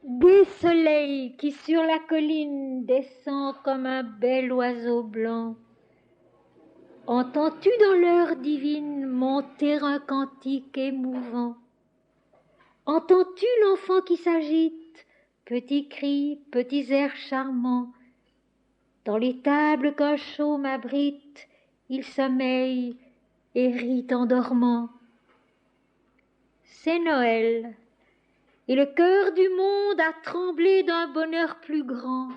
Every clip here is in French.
Gai soleil qui sur la colline descend comme un bel oiseau blanc, entends-tu dans l'heure divine monter un cantique émouvant? Entends-tu l'enfant qui s'agite, petits cris, petits airs charmants? Dans les tables qu'un chaume abrite, il sommeille et rit en dormant. C'est Noël, et le cœur du monde a tremblé d'un bonheur plus grand.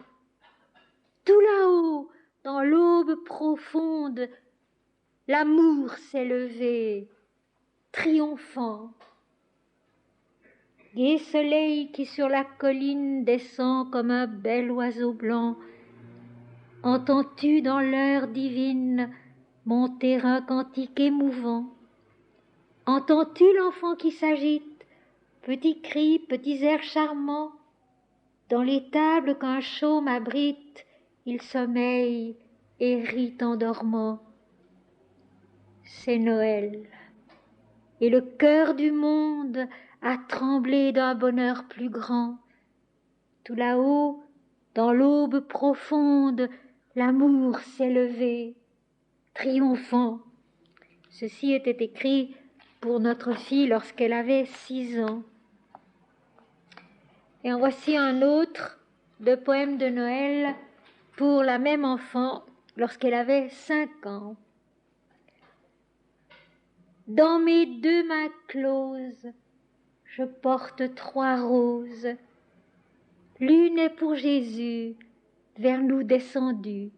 Tout là-haut, dans l'aube profonde, l'amour s'est levé, triomphant. Gai soleil qui sur la colline descend comme un bel oiseau blanc, entends-tu dans l'heure divine monter un cantique émouvant? Entends-tu l'enfant qui s'agite, petits cris, petits airs charmants? Dans les tables qu'un chaume abrite, il sommeille et rit en dormant. C'est Noël, et le cœur du monde a tremblé d'un bonheur plus grand. Tout là-haut, dans l'aube profonde, l'amour s'est levé, triomphant. Ceci était écrit pour notre fille lorsqu'elle avait 6 ans. Et en voici un autre de poèmes de Noël pour la même enfant lorsqu'elle avait 5 ans. Dans mes 2 mains closes, je porte 3 roses. L'une est pour Jésus, vers nous descendu.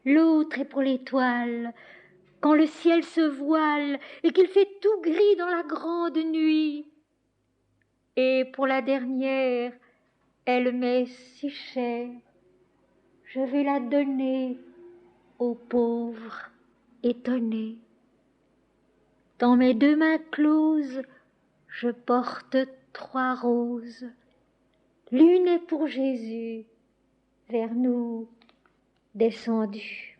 L'autre est pour l'étoile, quand le ciel se voile et qu'il fait tout gris dans la grande nuit. Et pour la dernière, elle m'est si chère, je vais la donner aux pauvres étonnés. Dans mes 2 mains closes, je porte 3 roses. L'une est pour Jésus, vers nous descendu.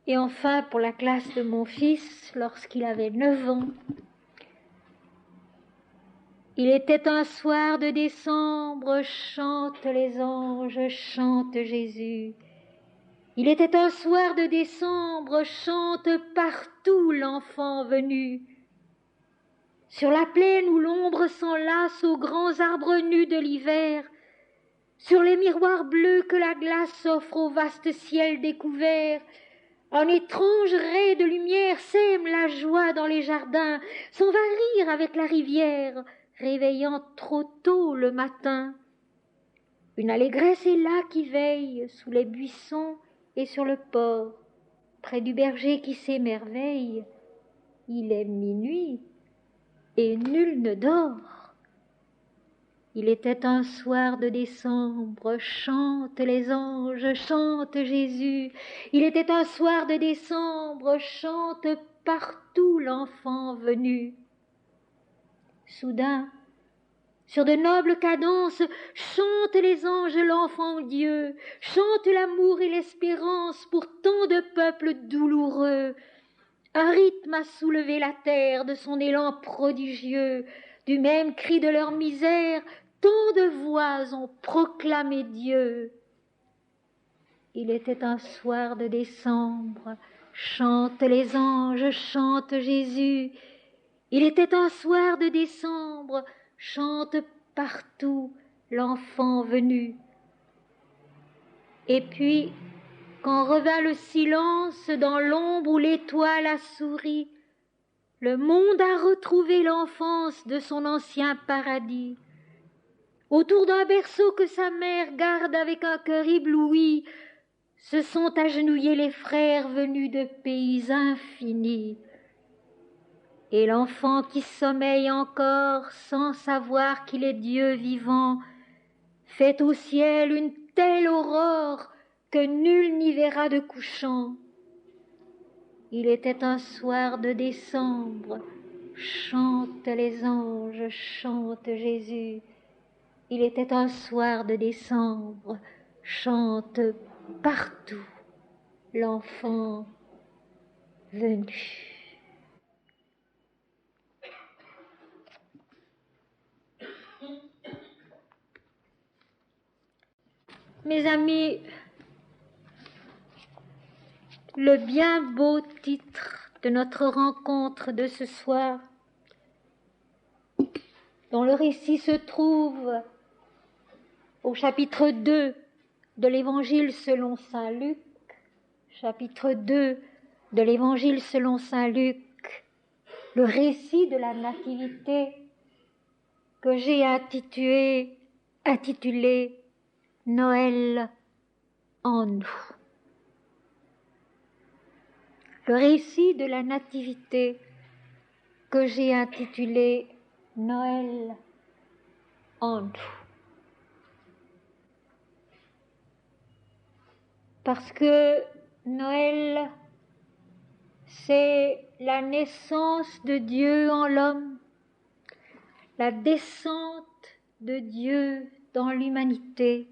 Et enfin, pour la classe de mon fils, lorsqu'il avait 9 ans, il était un soir de décembre, chantent les anges, chante Jésus. Il était un soir de décembre, chante partout l'enfant venu. Sur la plaine où l'ombre s'enlace aux grands arbres nus de l'hiver, sur les miroirs bleus que la glace offre au vaste ciel découvert, un étrange ray de lumière sème la joie dans les jardins, s'en va rire avec la rivière, réveillant trop tôt le matin. Une allégresse est là qui veille sous les buissons et sur le port, près du berger qui s'émerveille. Il est minuit et nul ne dort. Il était un soir de décembre, chantent les anges, chante Jésus. Il était un soir de décembre, chante partout l'enfant venu. Soudain, sur de nobles cadences, chantent les anges l'enfant Dieu, chantent l'amour et l'espérance pour tant de peuples douloureux. Un rythme a soulevé la terre de son élan prodigieux, du même cri de leur misère, tant de voix ont proclamé Dieu. Il était un soir de décembre, chantent les anges, chante Jésus. Il était un soir de décembre, chante partout l'enfant venu. Et puis, quand revint le silence dans l'ombre où l'étoile a souri, le monde a retrouvé l'enfance de son ancien paradis. Autour d'un berceau que sa mère garde avec un cœur ébloui, se sont agenouillés les frères venus de pays infinis. Et l'enfant qui sommeille encore sans savoir qu'il est Dieu vivant, fait au ciel une telle aurore que nul n'y verra de couchant. Il était un soir de décembre, chantent les anges, chante Jésus. Il était un soir de décembre, chante partout l'enfant venu. Mes amis, le bien beau titre de notre rencontre de ce soir, dont le récit se trouve au chapitre 2 de l'Évangile selon saint Luc, chapitre 2 de l'Évangile selon saint Luc, le récit de la Nativité que j'ai intitulé Noël en nous. Le récit de la Nativité que j'ai intitulé Noël en nous. Parce que Noël, c'est la naissance de Dieu en l'homme, la descente de Dieu dans l'humanité,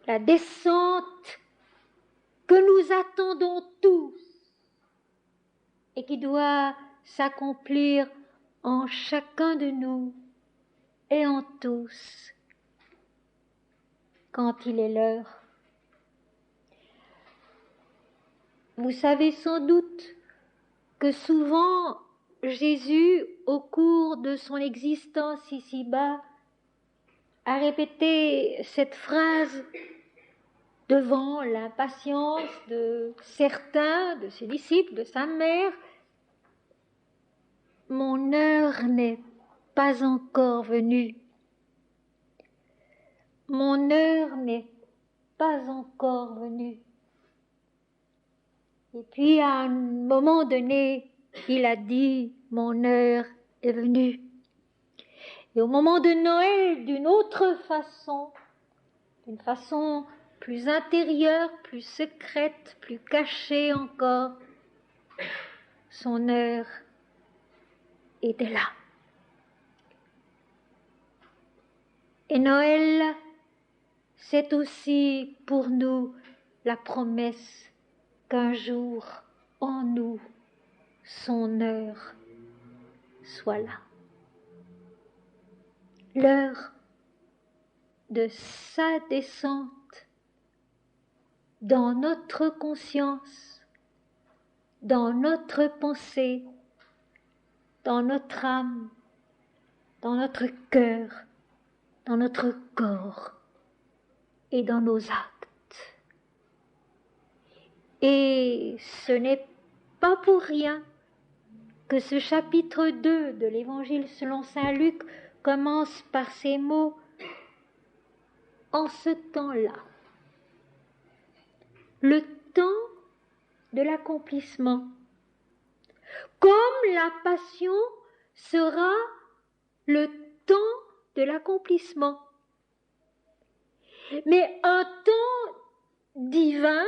la descente que nous attendons tous et qui doit s'accomplir en chacun de nous et en tous quand il est l'heure. Vous savez sans doute que souvent Jésus, au cours de son existence ici-bas, a répété cette phrase devant l'impatience de certains de ses disciples, de sa mère: « Mon heure n'est pas encore venue. Mon heure n'est pas encore venue. » Et puis à un moment donné, il a dit « Mon heure est venue ». Et au moment de Noël, d'une autre façon, d'une façon plus intérieure, plus secrète, plus cachée encore, son heure était là. Et Noël, c'est aussi pour nous la promesse qu'un jour, en nous, son heure soit là. L'heure de sa descente dans notre conscience, dans notre pensée, dans notre âme, dans notre cœur, dans notre corps et dans nos actes. Et ce n'est pas pour rien que ce chapitre 2 de l'Évangile selon saint Luc commence par ces mots « en ce temps-là ». Le temps de l'accomplissement. Comme la passion sera le temps de l'accomplissement. Mais un temps divin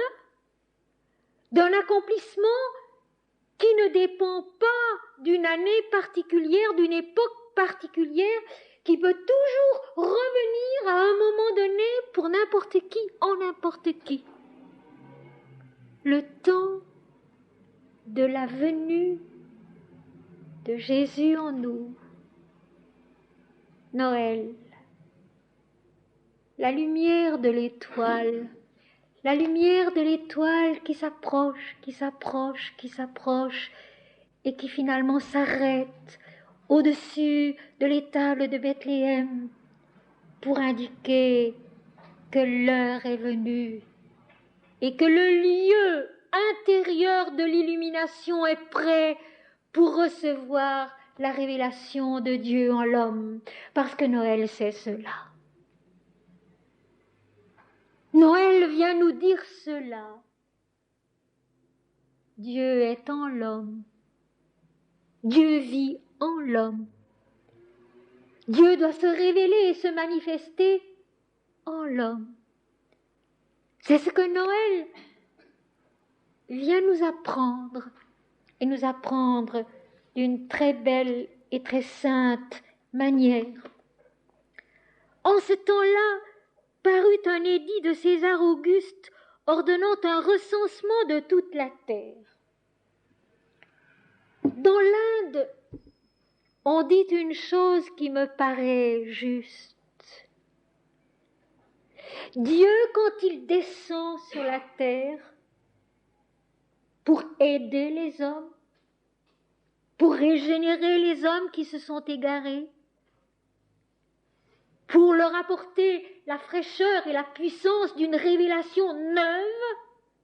d'un accomplissement qui ne dépend pas d'une année particulière, d'une époque particulière, qui peut toujours revenir à un moment donné pour n'importe qui, en n'importe qui. Le temps de la venue de Jésus en nous. Noël. La lumière de l'étoile. La lumière de l'étoile qui s'approche, qui s'approche, qui s'approche et qui finalement s'arrête au-dessus de l'étable de Bethléem pour indiquer que l'heure est venue et que le lieu intérieur de l'illumination est prêt pour recevoir la révélation de Dieu en l'homme, parce que Noël, c'est cela. Noël vient nous dire cela. Dieu est en l'homme. Dieu vit en l'homme. Dieu doit se révéler et se manifester en l'homme. C'est ce que Noël vient nous apprendre, et nous apprendre d'une très belle et très sainte manière. En ce temps-là, parut un édit de César Auguste ordonnant un recensement de toute la terre. Dans l'Inde, on dit une chose qui me paraît juste. Dieu, quand il descend sur la terre pour aider les hommes, pour régénérer les hommes qui se sont égarés, pour leur apporter la fraîcheur et la puissance d'une révélation neuve,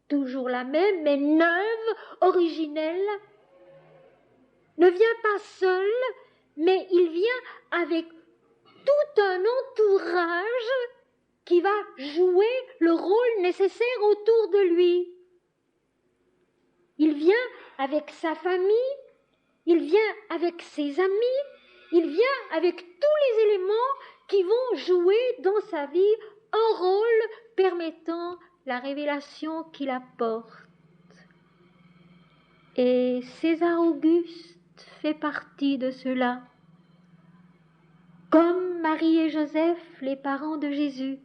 toujours la même, mais neuve, originelle, ne vient pas seul, mais il vient avec tout un entourage qui va jouer le rôle nécessaire autour de lui. Il vient avec sa famille, il vient avec ses amis, il vient avec tous les éléments qui vont jouer dans sa vie un rôle permettant la révélation qu'il apporte. Et César Auguste fait partie de cela, comme Marie et Joseph, les parents de Jésus.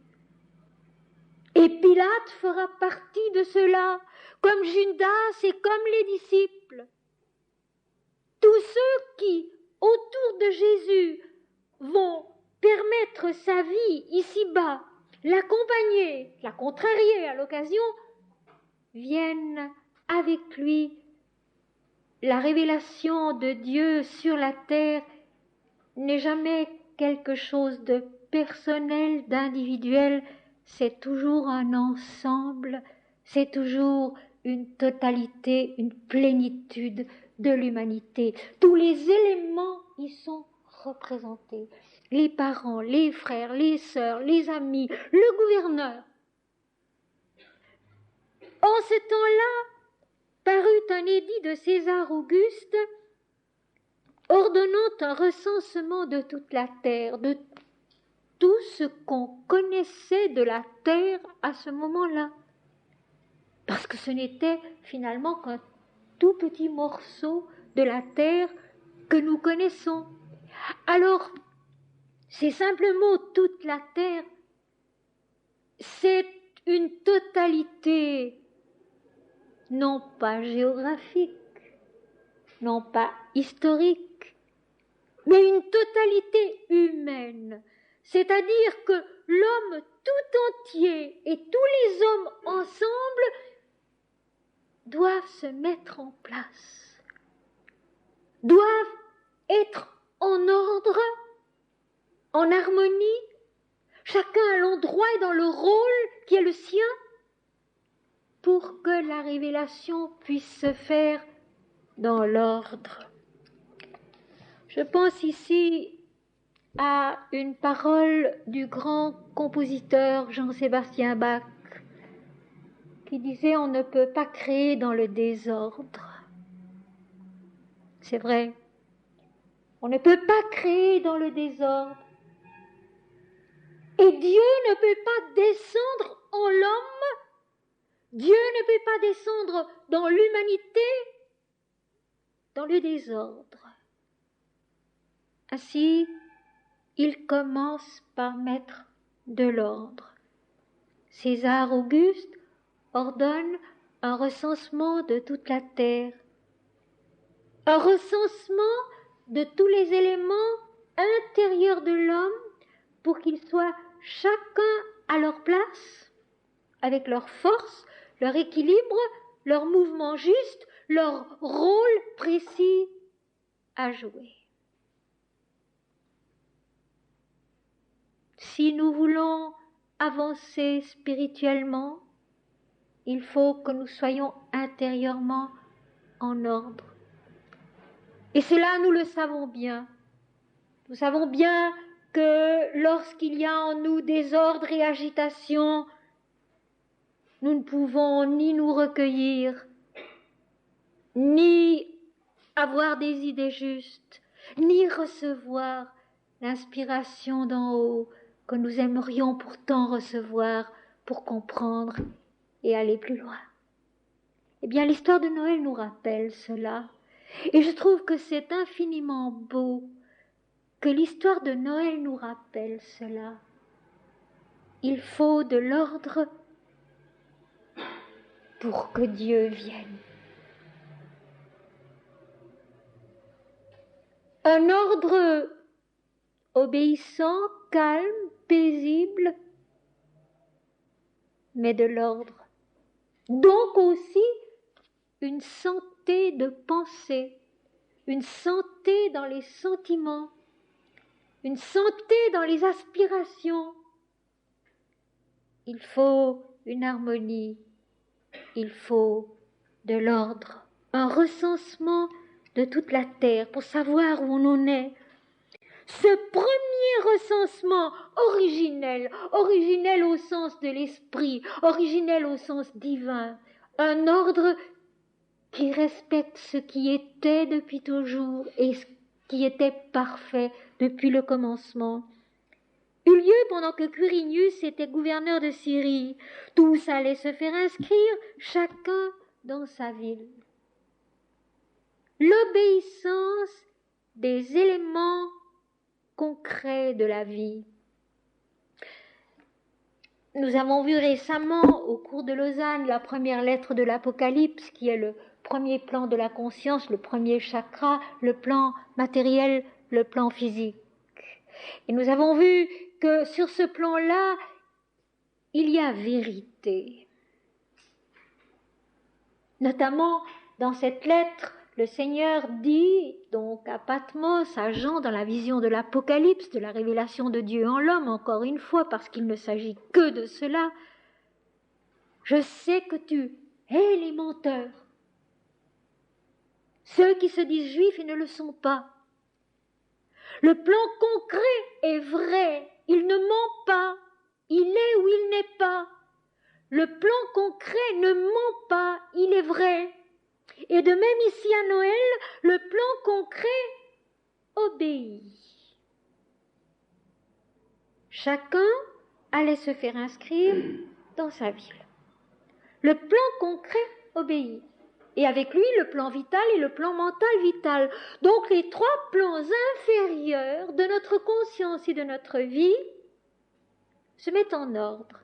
Et Pilate fera partie de cela, comme Judas et comme les disciples. Tous ceux qui, autour de Jésus, vont permettre sa vie ici-bas, l'accompagner, la contrarier à l'occasion, viennent avec lui. La révélation de Dieu sur la terre n'est jamais quelque chose de personnel, d'individuel, c'est toujours un ensemble, c'est toujours une totalité, une plénitude de l'humanité. Tous les éléments y sont représentés. Les parents, les frères, les sœurs, les amis, le gouverneur. En ce temps-là, parut un édit de César Auguste ordonnant un recensement de toute la terre, de tout ce qu'on connaissait de la terre à ce moment-là. Parce que ce n'était finalement qu'un tout petit morceau de la terre que nous connaissons. Alors, ces simples mots « toute la terre », c'est une totalité non pas géographique, non pas historique, mais une totalité humaine. C'est-à-dire que l'homme tout entier et tous les hommes ensemble doivent se mettre en place, doivent être en ordre, en harmonie, chacun à l'endroit et dans le rôle qui est le sien, pour que la révélation puisse se faire dans l'ordre. Je pense ici à une parole du grand compositeur Jean-Sébastien Bach qui disait « On ne peut pas créer dans le désordre ». C'est vrai, on ne peut pas créer dans le désordre. Et Dieu ne peut pas descendre en l'homme, Dieu ne peut pas descendre dans l'humanité, dans le désordre. Ainsi, il commence par mettre de l'ordre. César Auguste ordonne un recensement de toute la terre, un recensement de tous les éléments intérieurs de l'homme pour qu'ils soient chacun à leur place, avec leur force, leur équilibre, leur mouvement juste, leur rôle précis à jouer. Si nous voulons avancer spirituellement, il faut que nous soyons intérieurement en ordre. Et cela, nous le savons bien. Nous savons bien que lorsqu'il y a en nous désordre et agitation, nous ne pouvons ni nous recueillir, ni avoir des idées justes, ni recevoir l'inspiration d'en haut que nous aimerions pourtant recevoir pour comprendre et aller plus loin. Eh bien, l'histoire de Noël nous rappelle cela. Et je trouve que c'est infiniment beau que l'histoire de Noël nous rappelle cela. Il faut de l'ordre pour que Dieu vienne. Un ordre obéissant, calme, paisible, mais de l'ordre. Donc aussi une santé de pensée, une santé dans les sentiments, une santé dans les aspirations. Il faut une harmonie, il faut de l'ordre, un recensement de toute la terre pour savoir où on en est. Ce premier recensement originel au sens de l'esprit, originel au sens divin, un ordre qui respecte ce qui était depuis toujours et ce qui était parfait depuis le commencement, eut lieu pendant que Quirinius était gouverneur de Syrie. Tous allaient se faire inscrire, chacun dans sa ville. L'obéissance des éléments concrets de la vie. Nous avons vu récemment, au cours de Lausanne, la première lettre de l'Apocalypse, qui est le premier plan de la conscience, le premier chakra, le plan matériel, le plan physique. Et nous avons vu que sur ce plan-là, il y a vérité. Notamment, dans cette lettre, le Seigneur dit donc à Patmos, à Jean, dans la vision de l'Apocalypse, de la révélation de Dieu en l'homme, encore une fois, parce qu'il ne s'agit que de cela, « Je sais que tu hais les menteurs, ceux qui se disent juifs et ne le sont pas. Le plan concret est vrai, il ne ment pas, il est ou il n'est pas. Le plan concret ne ment pas, il est vrai. Et de même ici à Noël, le plan concret obéit. Chacun allait se faire inscrire dans sa ville. Le plan concret obéit. Et avec lui, le plan vital et le plan mental vital. Donc les trois plans inférieurs de notre conscience et de notre vie se mettent en ordre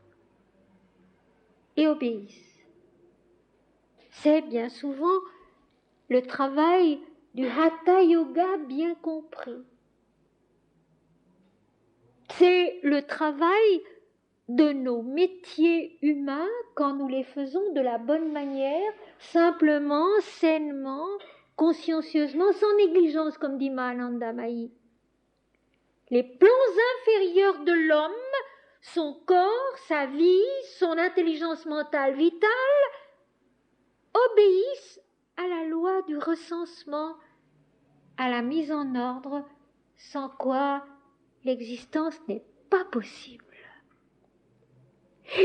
et obéissent. C'est bien souvent le travail du Hatha Yoga bien compris. C'est le travail de nos métiers humains quand nous les faisons de la bonne manière, simplement, sainement, consciencieusement, sans négligence, comme dit Mahananda Mahi. Les plans inférieurs de l'homme, son corps, sa vie, son intelligence mentale vitale, obéissent à la loi du recensement, à la mise en ordre, sans quoi l'existence n'est pas possible.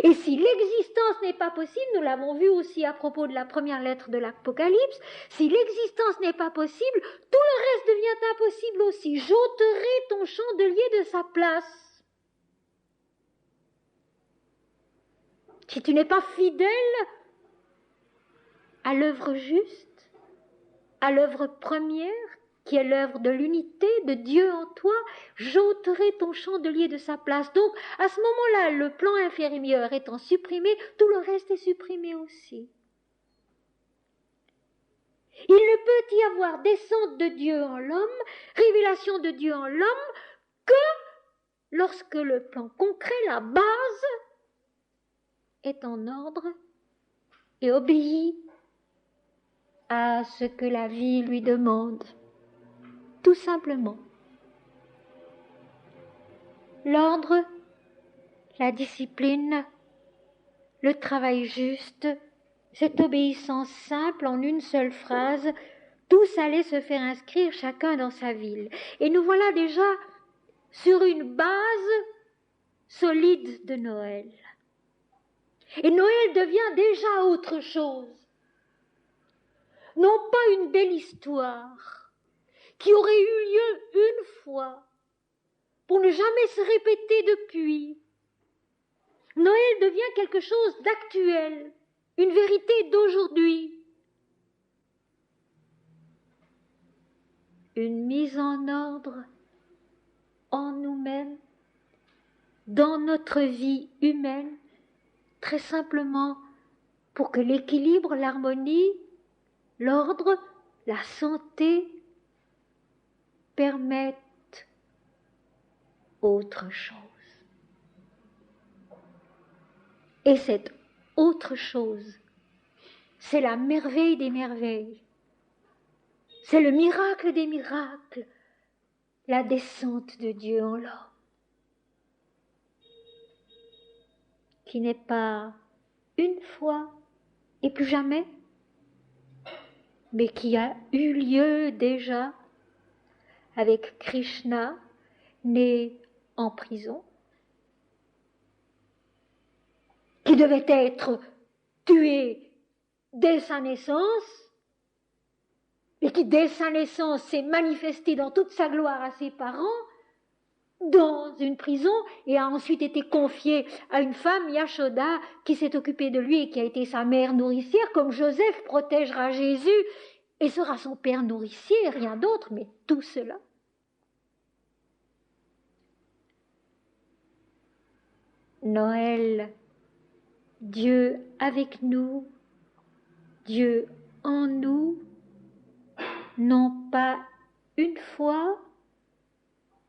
Et si l'existence n'est pas possible, nous l'avons vu aussi à propos de la première lettre de l'Apocalypse, si l'existence n'est pas possible, tout le reste devient impossible aussi. J'ôterai ton chandelier de sa place. Si tu n'es pas fidèle à l'œuvre juste, à l'œuvre première, qui est l'œuvre de l'unité de Dieu en toi, j'ôterai ton chandelier de sa place. Donc, à ce moment-là, le plan inférieur étant supprimé, tout le reste est supprimé aussi. Il ne peut y avoir descente de Dieu en l'homme, révélation de Dieu en l'homme, que lorsque le plan concret, la base, est en ordre et obéit à ce que la vie lui demande. Tout simplement. L'ordre, la discipline, le travail juste, cette obéissance simple en une seule phrase, tous allaient se faire inscrire chacun dans sa ville. Et nous voilà déjà sur une base solide de Noël. Et Noël devient déjà autre chose. Non pas une belle histoire qui aurait eu lieu une fois, pour ne jamais se répéter depuis. Noël devient quelque chose d'actuel, une vérité d'aujourd'hui. Une mise en ordre en nous-mêmes, dans notre vie humaine, très simplement pour que l'équilibre, l'harmonie, l'ordre, la santé permettent autre chose. Et cette autre chose. C'est la merveille des merveilles. C'est le miracle des miracles, la descente de Dieu en l'homme, qui n'est pas une fois et plus jamais, mais qui a eu lieu déjà avec Krishna, né en prison, qui devait être tué dès sa naissance, et qui dès sa naissance s'est manifesté dans toute sa gloire à ses parents, dans une prison, et a ensuite été confié à une femme, Yashoda, qui s'est occupée de lui et qui a été sa mère nourricière, comme Joseph protégera Jésus et sera son père nourricier, rien d'autre, mais tout cela. Noël, Dieu avec nous, Dieu en nous, non pas une fois,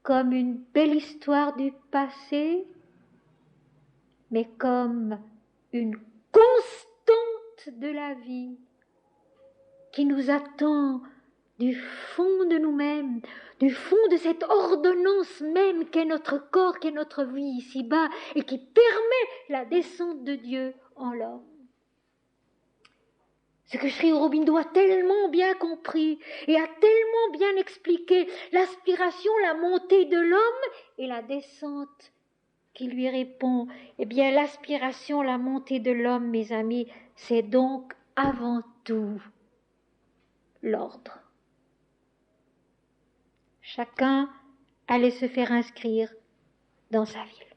comme une belle histoire du passé, mais comme une constante de la vie qui nous attend du fond de nous-mêmes, du fond de cette ordonnance même qu'est notre corps, qu'est notre vie ici-bas, et qui permet la descente de Dieu en l'homme. Ce que Sri Aurobindo a tellement bien compris et a tellement bien expliqué, l'aspiration, la montée de l'homme et la descente qui lui répond. Eh bien, l'aspiration, la montée de l'homme, mes amis, c'est donc avant tout l'ordre. Chacun allait se faire inscrire dans sa ville.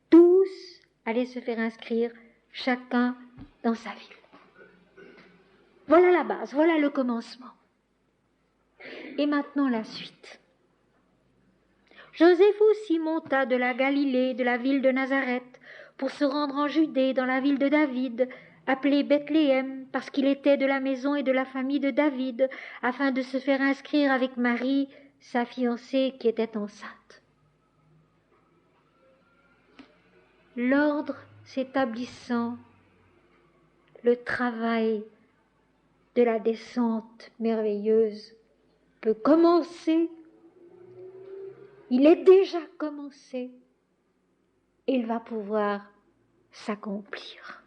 Tous allaient se faire inscrire, chacun dans sa ville. Voilà la base, voilà le commencement. Et maintenant la suite. Joseph aussi monta de la Galilée, de la ville de Nazareth, pour se rendre en Judée, dans la ville de David, appelée Bethléem, parce qu'il était de la maison et de la famille de David, afin de se faire inscrire avec Marie, sa fiancée, qui était enceinte. L'ordre s'établissant, le travail de la descente merveilleuse peut commencer. Il est déjà commencé. Il va pouvoir s'accomplir.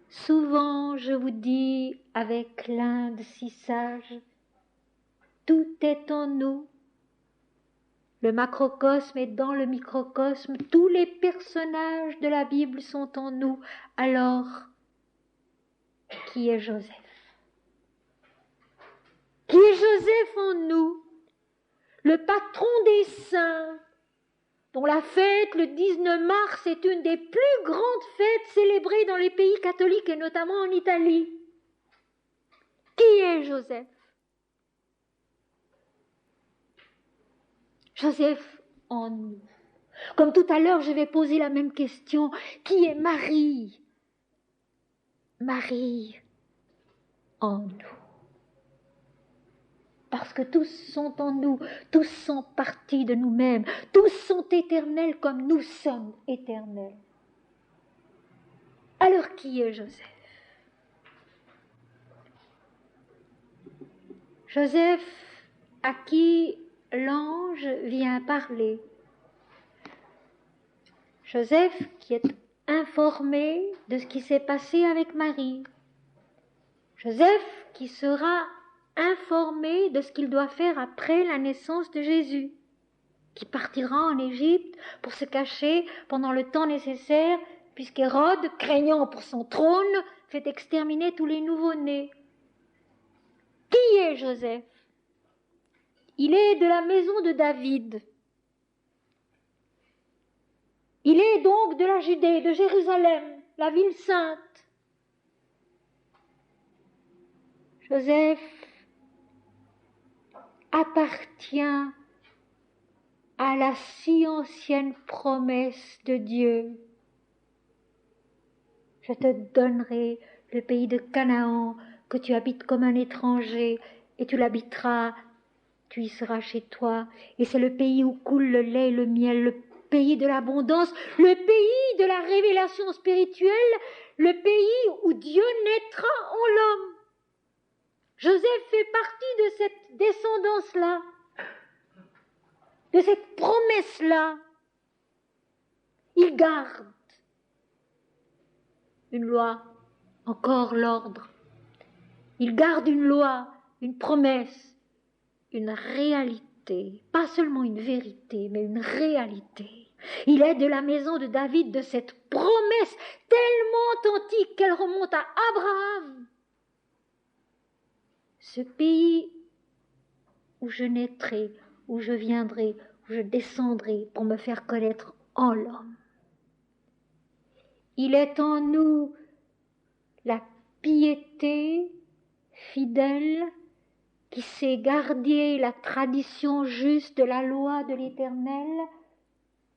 Souvent, je vous dis avec l'Inde si sage, tout est en nous. Le macrocosme est dans le microcosme. Tous les personnages de la Bible sont en nous. Alors, qui est Joseph? Qui est Joseph en nous? Le patron des saints, dont la fête, le 19 mars, est une des plus grandes fêtes célébrées dans les pays catholiques et notamment en Italie. Qui est Joseph? Joseph en nous. Comme tout à l'heure, je vais poser la même question. Qui est Marie? Marie en nous. Parce que tous sont en nous, tous sont partis de nous-mêmes, tous sont éternels comme nous sommes éternels. Alors qui est Joseph? Joseph à qui l'ange vient parler. Joseph qui est informé de ce qui s'est passé avec Marie. Joseph qui sera informé de ce qu'il doit faire après la naissance de Jésus, qui partira en Égypte pour se cacher pendant le temps nécessaire, puisqu'Hérode, craignant pour son trône, fait exterminer tous les nouveau-nés. Qui est Joseph? Il est de la maison de David. Il est donc de la Judée, de Jérusalem, la ville sainte. Joseph appartient à la si ancienne promesse de Dieu. Je te donnerai le pays de Canaan, que tu habites comme un étranger, et tu l'habiteras, tu y seras chez toi, et c'est le pays où coule le lait et le miel, le pays de l'abondance, le pays de la révélation spirituelle, le pays où Dieu naîtra en l'homme. Joseph fait partie de cette descendance-là, de cette promesse-là. Il garde une loi, encore l'ordre. Il garde une loi, une promesse, une réalité, pas seulement une vérité, mais une réalité. Il est de la maison de David, de cette promesse tellement antique qu'elle remonte à Abraham. Ce pays où je naîtrai, où je viendrai, où je descendrai pour me faire connaître en l'homme. Il est en nous la piété fidèle qui sait garder la tradition juste de la loi de l'Éternel,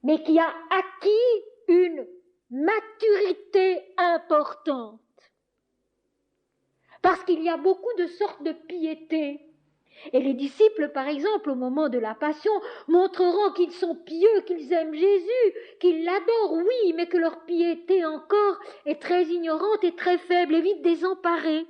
mais qui a acquis une maturité importante. Parce qu'il y a beaucoup de sortes de piété. Et les disciples, par exemple, au moment de la Passion, montreront qu'ils sont pieux, qu'ils aiment Jésus, qu'ils l'adorent, oui, mais que leur piété encore est très ignorante et très faible et vite désemparée.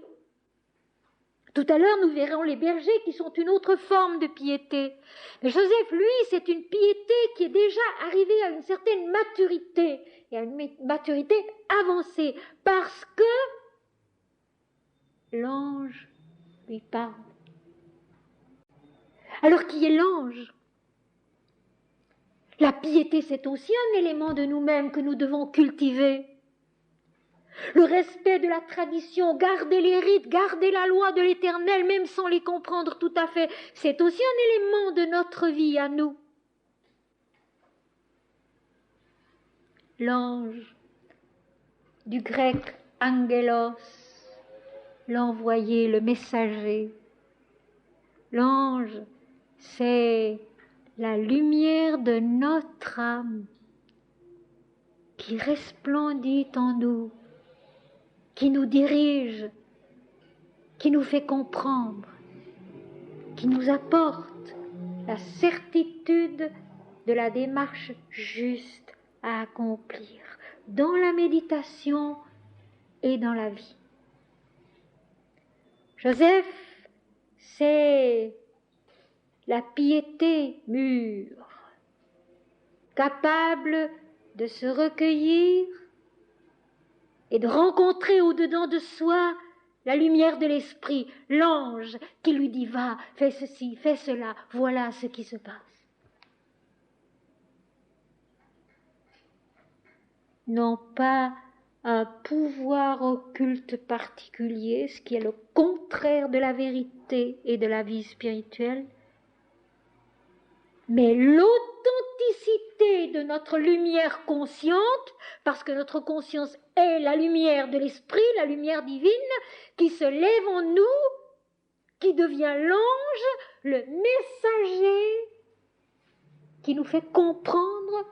Tout à l'heure, nous verrons les bergers qui sont une autre forme de piété. Mais Joseph, lui, c'est une piété qui est déjà arrivée à une certaine maturité, et à une maturité avancée, parce que l'ange lui parle. Alors, qui est l'ange? La piété, c'est aussi un élément de nous-mêmes que nous devons cultiver. Le respect de la tradition, garder les rites, garder la loi de l'Éternel, même sans les comprendre tout à fait, c'est aussi un élément de notre vie à nous. L'ange, du grec angelos, l'envoyé, le messager. L'ange, c'est la lumière de notre âme qui resplendit en nous, qui nous dirige, qui nous fait comprendre, qui nous apporte la certitude de la démarche juste à accomplir dans la méditation et dans la vie. Joseph, c'est la piété mûre, capable de se recueillir et de rencontrer au-dedans de soi la lumière de l'esprit, l'ange qui lui dit « Va, fais ceci, fais cela, voilà ce qui se passe. » Non pas un pouvoir occulte particulier, ce qui est le contraire de la vérité et de la vie spirituelle, mais l'authenticité de notre lumière consciente, parce que notre conscience est la lumière de l'esprit, la lumière divine, qui se lève en nous, qui devient l'ange, le messager, qui nous fait comprendre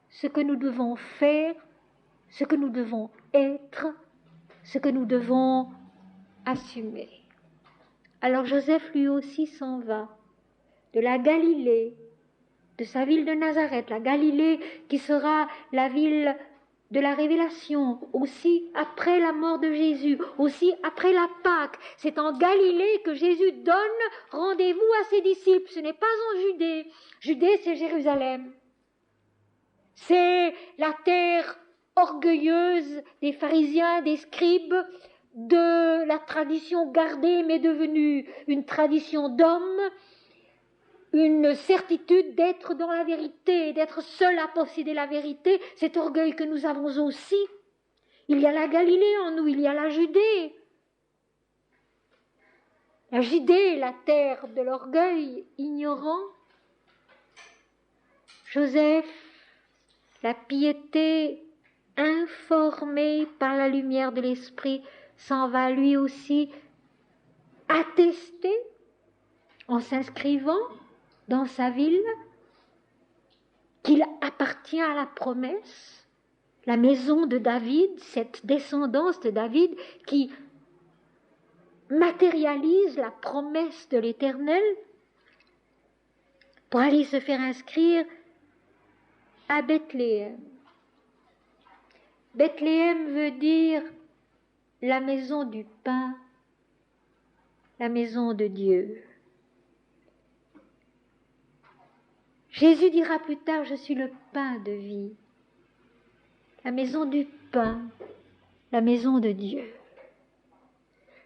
ce que nous devons faire, ce que nous devons être, ce que nous devons assumer. Alors Joseph lui aussi s'en va de la Galilée, de sa ville de Nazareth, la Galilée qui sera la ville de la révélation, aussi après la mort de Jésus, aussi après la Pâque. C'est en Galilée que Jésus donne rendez-vous à ses disciples. Ce n'est pas en Judée. Judée, c'est Jérusalem. C'est la terre orgueilleuse des pharisiens, des scribes, de la tradition gardée mais devenue une tradition d'hommes, une certitude d'être dans la vérité, d'être seul à posséder la vérité, cet orgueil que nous avons aussi. Il y a la Galilée en nous, il y a la Judée. La Judée, la terre de l'orgueil ignorant. Joseph, la piété informée par la lumière de l'esprit, s'en va lui aussi attester en s'inscrivant dans sa ville qu'il appartient à la promesse, la maison de David, cette descendance de David qui matérialise la promesse de l'Éternel pour aller se faire inscrire à Bethléem. Bethléem veut dire la maison du pain, la maison de Dieu. Jésus dira plus tard, je suis le pain de vie. La maison du pain, la maison de Dieu.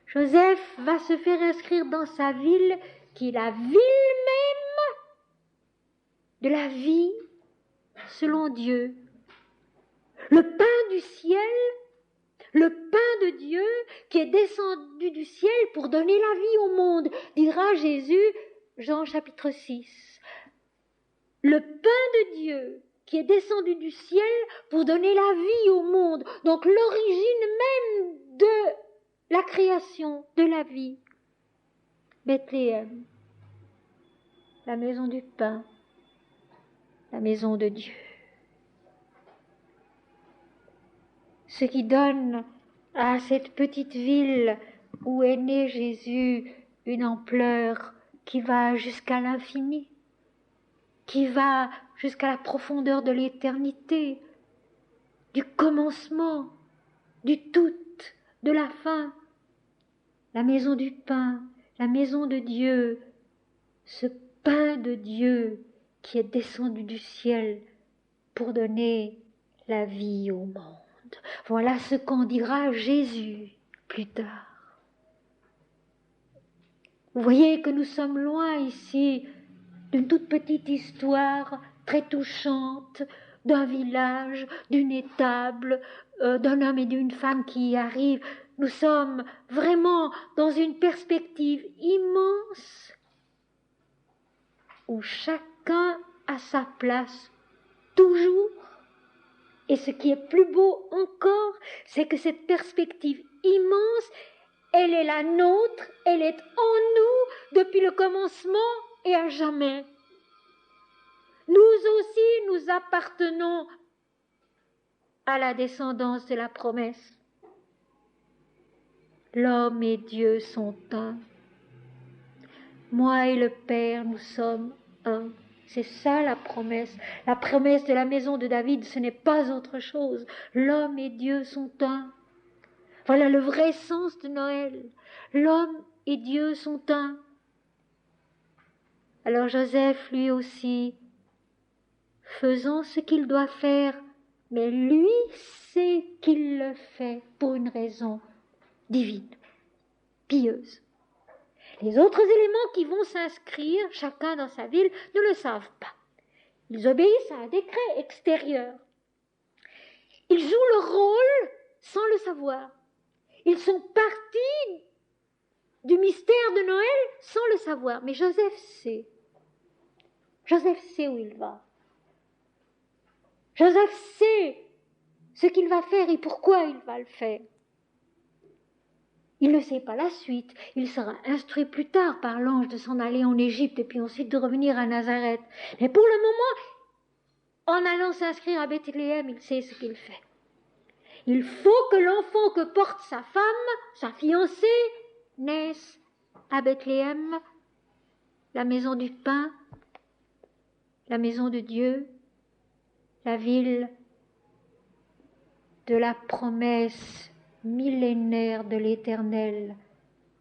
Joseph va se faire inscrire dans sa ville, qui est la ville même de la vie selon Dieu. Le pain du ciel, le pain de Dieu qui est descendu du ciel pour donner la vie au monde, dira Jésus, Jean chapitre 6. Le pain de Dieu qui est descendu du ciel pour donner la vie au monde. Donc l'origine même de la création, de la vie. Bethléem, la maison du pain, la maison de Dieu. Ce qui donne à cette petite ville où est né Jésus une ampleur qui va jusqu'à l'infini, qui va jusqu'à la profondeur de l'éternité, du commencement, du tout, de la fin. La maison du pain, la maison de Dieu, ce pain de Dieu qui est descendu du ciel pour donner la vie au monde. Voilà ce qu'en dira Jésus plus tard. Vous voyez que nous sommes loin ici d'une toute petite histoire très touchante, d'un village, d'une étable, d'un homme et d'une femme qui y arrivent. Nous sommes vraiment dans une perspective immense où chacun a sa place toujours. Et ce qui est plus beau encore, c'est que cette perspective immense, elle est la nôtre, elle est en nous depuis le commencement et à jamais. Nous aussi, nous appartenons à la descendance de la promesse. L'homme et Dieu sont un. Moi et le Père, nous sommes un. C'est ça la promesse. La promesse de la maison de David, ce n'est pas autre chose. L'homme et Dieu sont un. Voilà le vrai sens de Noël. L'homme et Dieu sont un. Alors Joseph, lui aussi, faisant ce qu'il doit faire, mais lui sait qu'il le fait pour une raison divine, pieuse. Les autres éléments qui vont s'inscrire, chacun dans sa ville, ne le savent pas. Ils obéissent à un décret extérieur. Ils jouent leur rôle sans le savoir. Ils sont partis du mystère de Noël sans le savoir. Mais Joseph sait. Joseph sait où il va. Joseph sait ce qu'il va faire et pourquoi il va le faire. Il ne sait pas la suite. Il sera instruit plus tard par l'ange de s'en aller en Égypte et puis ensuite de revenir à Nazareth. Mais pour le moment, en allant s'inscrire à Bethléem, il sait ce qu'il fait. Il faut que l'enfant que porte sa femme, sa fiancée, naisse à Bethléem, la maison du pain, la maison de Dieu, la ville de la promesse millénaire de l'Éternel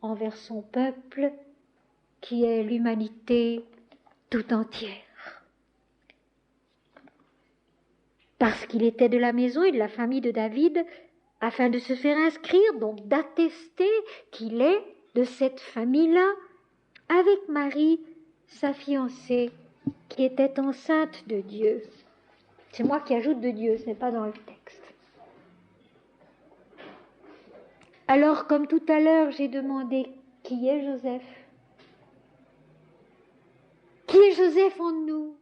envers son peuple, qui est l'humanité tout entière. Parce qu'il était de la maison et de la famille de David, afin de se faire inscrire, donc d'attester qu'il est de cette famille-là, avec Marie, sa fiancée, qui était enceinte de Dieu. C'est moi qui ajoute de Dieu, ce n'est pas dans le texte. Alors, comme tout à l'heure, j'ai demandé qui est Joseph. Qui est Joseph en nous?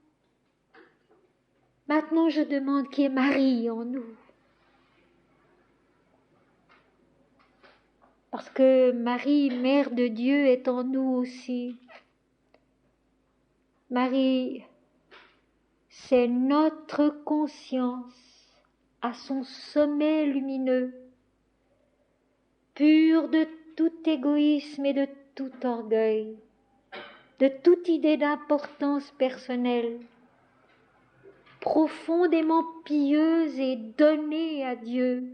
Maintenant, je demande qui est Marie en nous. Parce que Marie, mère de Dieu, est en nous aussi. Marie, c'est notre conscience à son sommet lumineux, pure de tout égoïsme et de tout orgueil, de toute idée d'importance personnelle, profondément pieuse et donnée à Dieu,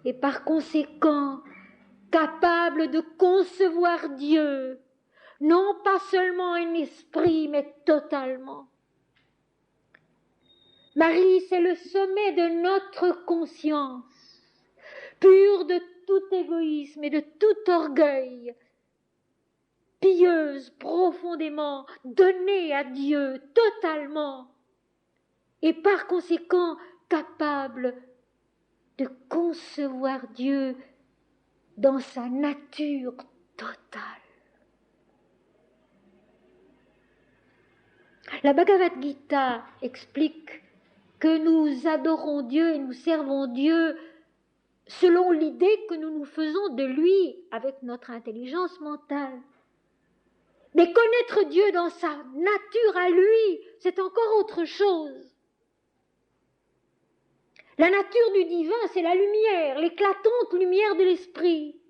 et par conséquent capable de concevoir Dieu, non pas seulement un esprit, mais totalement. Marie, c'est le sommet de notre conscience, pure de tout égoïsme et de tout orgueil, pieuse profondément, donnée à Dieu totalement, et par conséquent capable de concevoir Dieu dans sa nature totale. La Bhagavad Gita explique que nous adorons Dieu et nous servons Dieu selon l'idée que nous nous faisons de lui avec notre intelligence mentale. Mais connaître Dieu dans sa nature à lui, c'est encore autre chose. La nature du divin, c'est la lumière, l'éclatante lumière de l'esprit,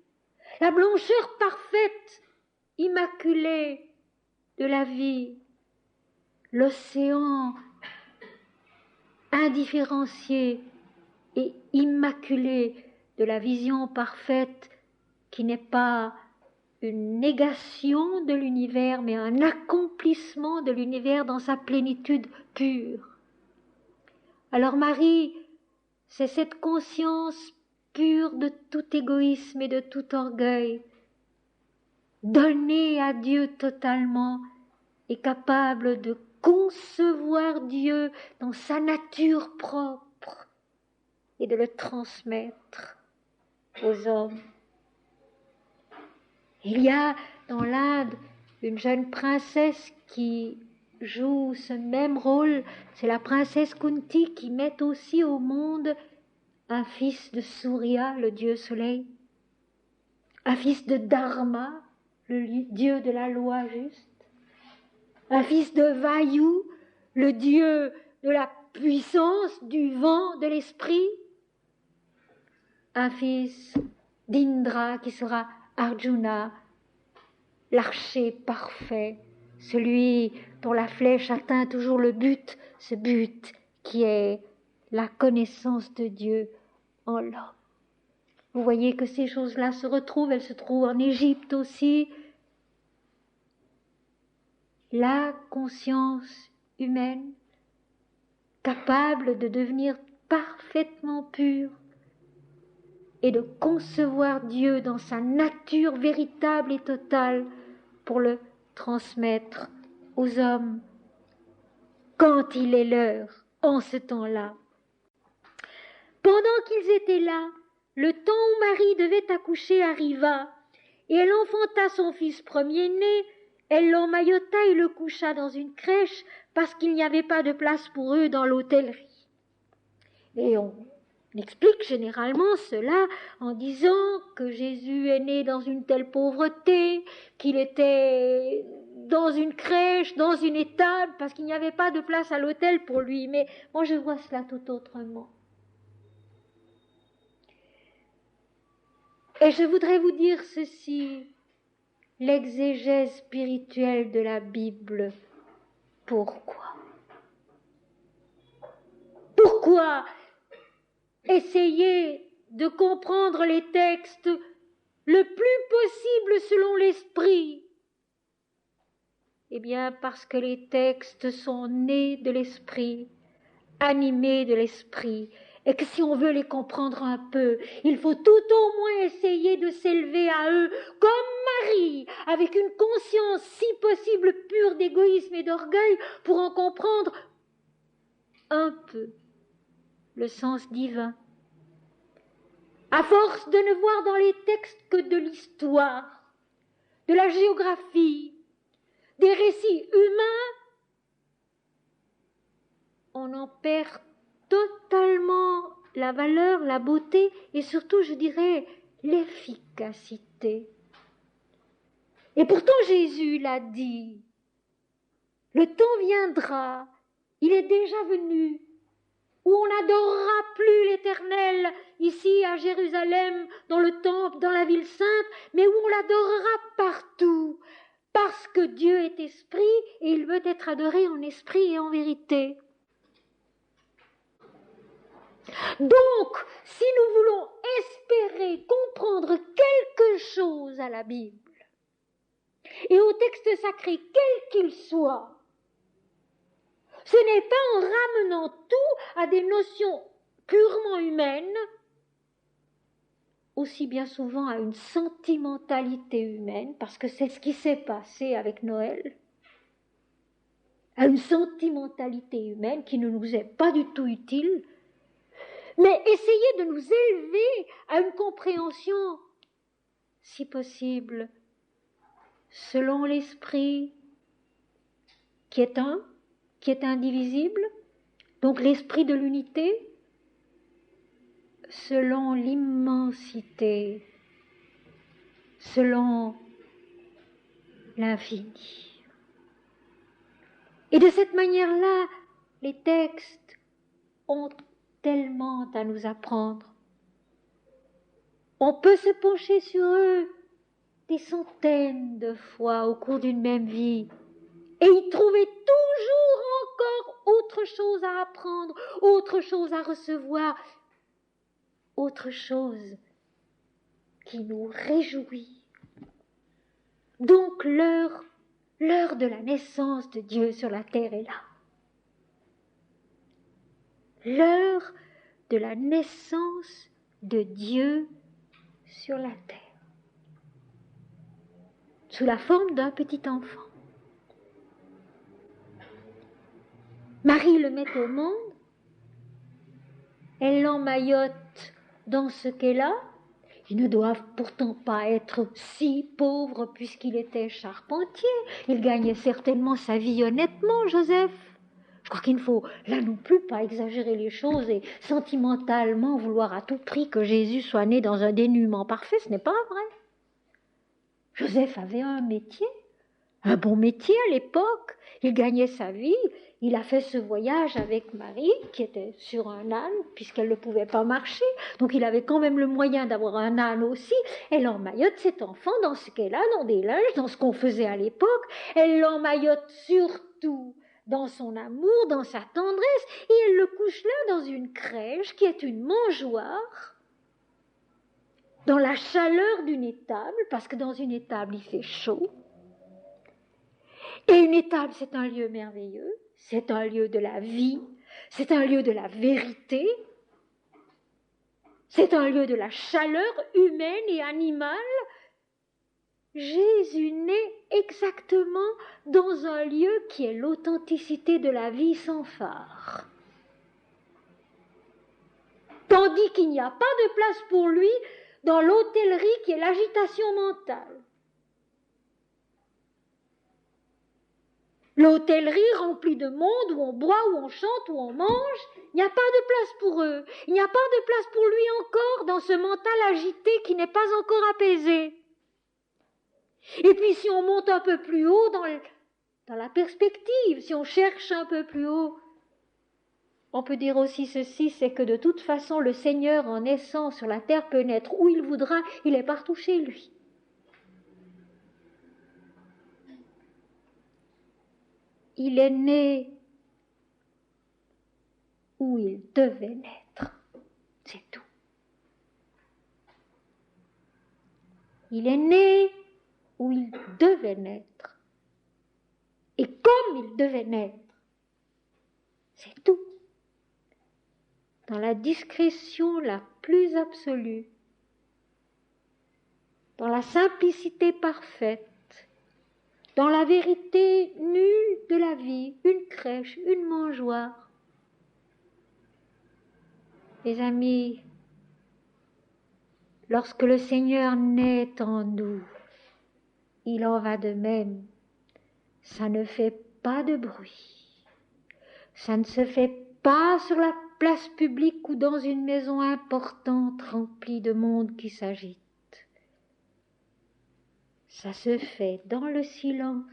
la blancheur parfaite, immaculée de la vie, l'océan indifférencié et immaculé de la vision parfaite qui n'est pas une négation de l'univers, mais un accomplissement de l'univers dans sa plénitude pure. Alors Marie, c'est cette conscience pure de tout égoïsme et de tout orgueil, donnée à Dieu totalement et capable de concevoir Dieu dans sa nature propre et de le transmettre aux hommes. Il y a dans l'Inde une jeune princesse qui joue ce même rôle, c'est la princesse Kunti qui met aussi au monde un fils de Surya, le dieu soleil, un fils de Dharma, le dieu de la loi juste, un fils de Vayu, le dieu de la puissance, du vent, de l'esprit, un fils d'Indra qui sera Arjuna, l'archer parfait, celui dont la flèche atteint toujours le but, ce but qui est la connaissance de Dieu en l'homme. Vous voyez que ces choses-là se retrouvent, elles se trouvent en Égypte aussi. La conscience humaine, capable de devenir parfaitement pure et de concevoir Dieu dans sa nature véritable et totale pour le transmettre aux hommes quand il est l'heure, en ce temps-là. Pendant qu'ils étaient là, le temps où Marie devait accoucher arriva, et elle enfanta son fils premier-né, elle l'emmaillota et le coucha dans une crèche parce qu'il n'y avait pas de place pour eux dans l'hôtellerie. Et on explique généralement cela en disant que Jésus est né dans une telle pauvreté, qu'il était dans une crèche, dans une étable, parce qu'il n'y avait pas de place à l'hôtel pour lui. Mais moi, je vois cela tout autrement. Et je voudrais vous dire ceci, l'exégèse spirituelle de la Bible. Pourquoi ? Pourquoi essayer de comprendre les textes le plus possible selon l'esprit? Eh bien, parce que les textes sont nés de l'esprit, animés de l'esprit, et que si on veut les comprendre un peu, il faut tout au moins essayer de s'élever à eux comme Marie, avec une conscience si possible pure d'égoïsme et d'orgueil, pour en comprendre un peu le sens divin. À force de ne voir dans les textes que de l'histoire, de la géographie, des récits humains, on en perd totalement la valeur, la beauté et surtout, je dirais, l'efficacité. Et pourtant, Jésus l'a dit, le temps viendra, il est déjà venu, où on n'adorera plus l'Éternel ici à Jérusalem, dans le temple, dans la ville sainte, mais où on l'adorera partout, parce que Dieu est esprit et il veut être adoré en esprit et en vérité. Donc, si nous voulons espérer comprendre quelque chose à la Bible et au texte sacré, quel qu'il soit, ce n'est pas en ramenant tout à des notions purement humaines, aussi bien souvent à une sentimentalité humaine, parce que c'est ce qui s'est passé avec Noël, à une sentimentalité humaine qui ne nous est pas du tout utile, mais essayer de nous élever à une compréhension, si possible, selon l'esprit qui est un, qui est indivisible, donc l'esprit de l'unité, selon l'immensité, selon l'infini. Et de cette manière-là, les textes ont tellement à nous apprendre. On peut se pencher sur eux des centaines de fois au cours d'une même vie et y trouver toujours encore autre chose à apprendre, autre chose à recevoir, autre chose qui nous réjouit. Donc l'heure de la naissance de Dieu sur la terre est là. L'heure de la naissance de Dieu sur la terre, sous la forme d'un petit enfant. Marie le met au monde, elle l'emmaillote dans ce qu'elle a. Ils ne doivent pourtant pas être si pauvres puisqu'il était charpentier. Il gagnait certainement sa vie honnêtement, Joseph. Je crois qu'il ne faut là non plus pas exagérer les choses et sentimentalement vouloir à tout prix que Jésus soit né dans un dénuement parfait, ce n'est pas vrai. Joseph avait un métier, un bon métier à l'époque, il gagnait sa vie, il a fait ce voyage avec Marie qui était sur un âne puisqu'elle ne pouvait pas marcher, donc il avait quand même le moyen d'avoir un âne aussi. Elle emmaillote cet enfant dans ce qu'elle a, dans des linges, dans ce qu'on faisait à l'époque, elle l'emmaillote surtout dans son amour, dans sa tendresse, et elle le couche là dans une crèche qui est une mangeoire, dans la chaleur d'une étable, parce que dans une étable il fait chaud. Et une étable, c'est un lieu merveilleux, c'est un lieu de la vie, c'est un lieu de la vérité, c'est un lieu de la chaleur humaine et animale. Jésus naît exactement dans un lieu qui est l'authenticité de la vie sans phare. Tandis qu'il n'y a pas de place pour lui dans l'hôtellerie qui est l'agitation mentale. L'hôtellerie remplie de monde où on boit, où on chante, où on mange, il n'y a pas de place pour eux. Il n'y a pas de place pour lui encore dans ce mental agité qui n'est pas encore apaisé. Et puis si on monte un peu plus haut dans la perspective, si on cherche un peu plus haut, on peut dire aussi ceci, c'est que de toute façon le Seigneur en naissant sur la terre peut naître où il voudra, il est partout chez lui. Il est né où il devait naître, c'est tout. Il est né où il devait naître. Et comme il devait naître, c'est tout. Dans la discrétion la plus absolue, dans la simplicité parfaite, dans la vérité nue de la vie, une crèche, une mangeoire. Les amis, lorsque le Seigneur naît en nous, il en va de même. Ça ne fait pas de bruit. Ça ne se fait pas sur la place publique ou dans une maison importante remplie de monde qui s'agite. Ça se fait dans le silence,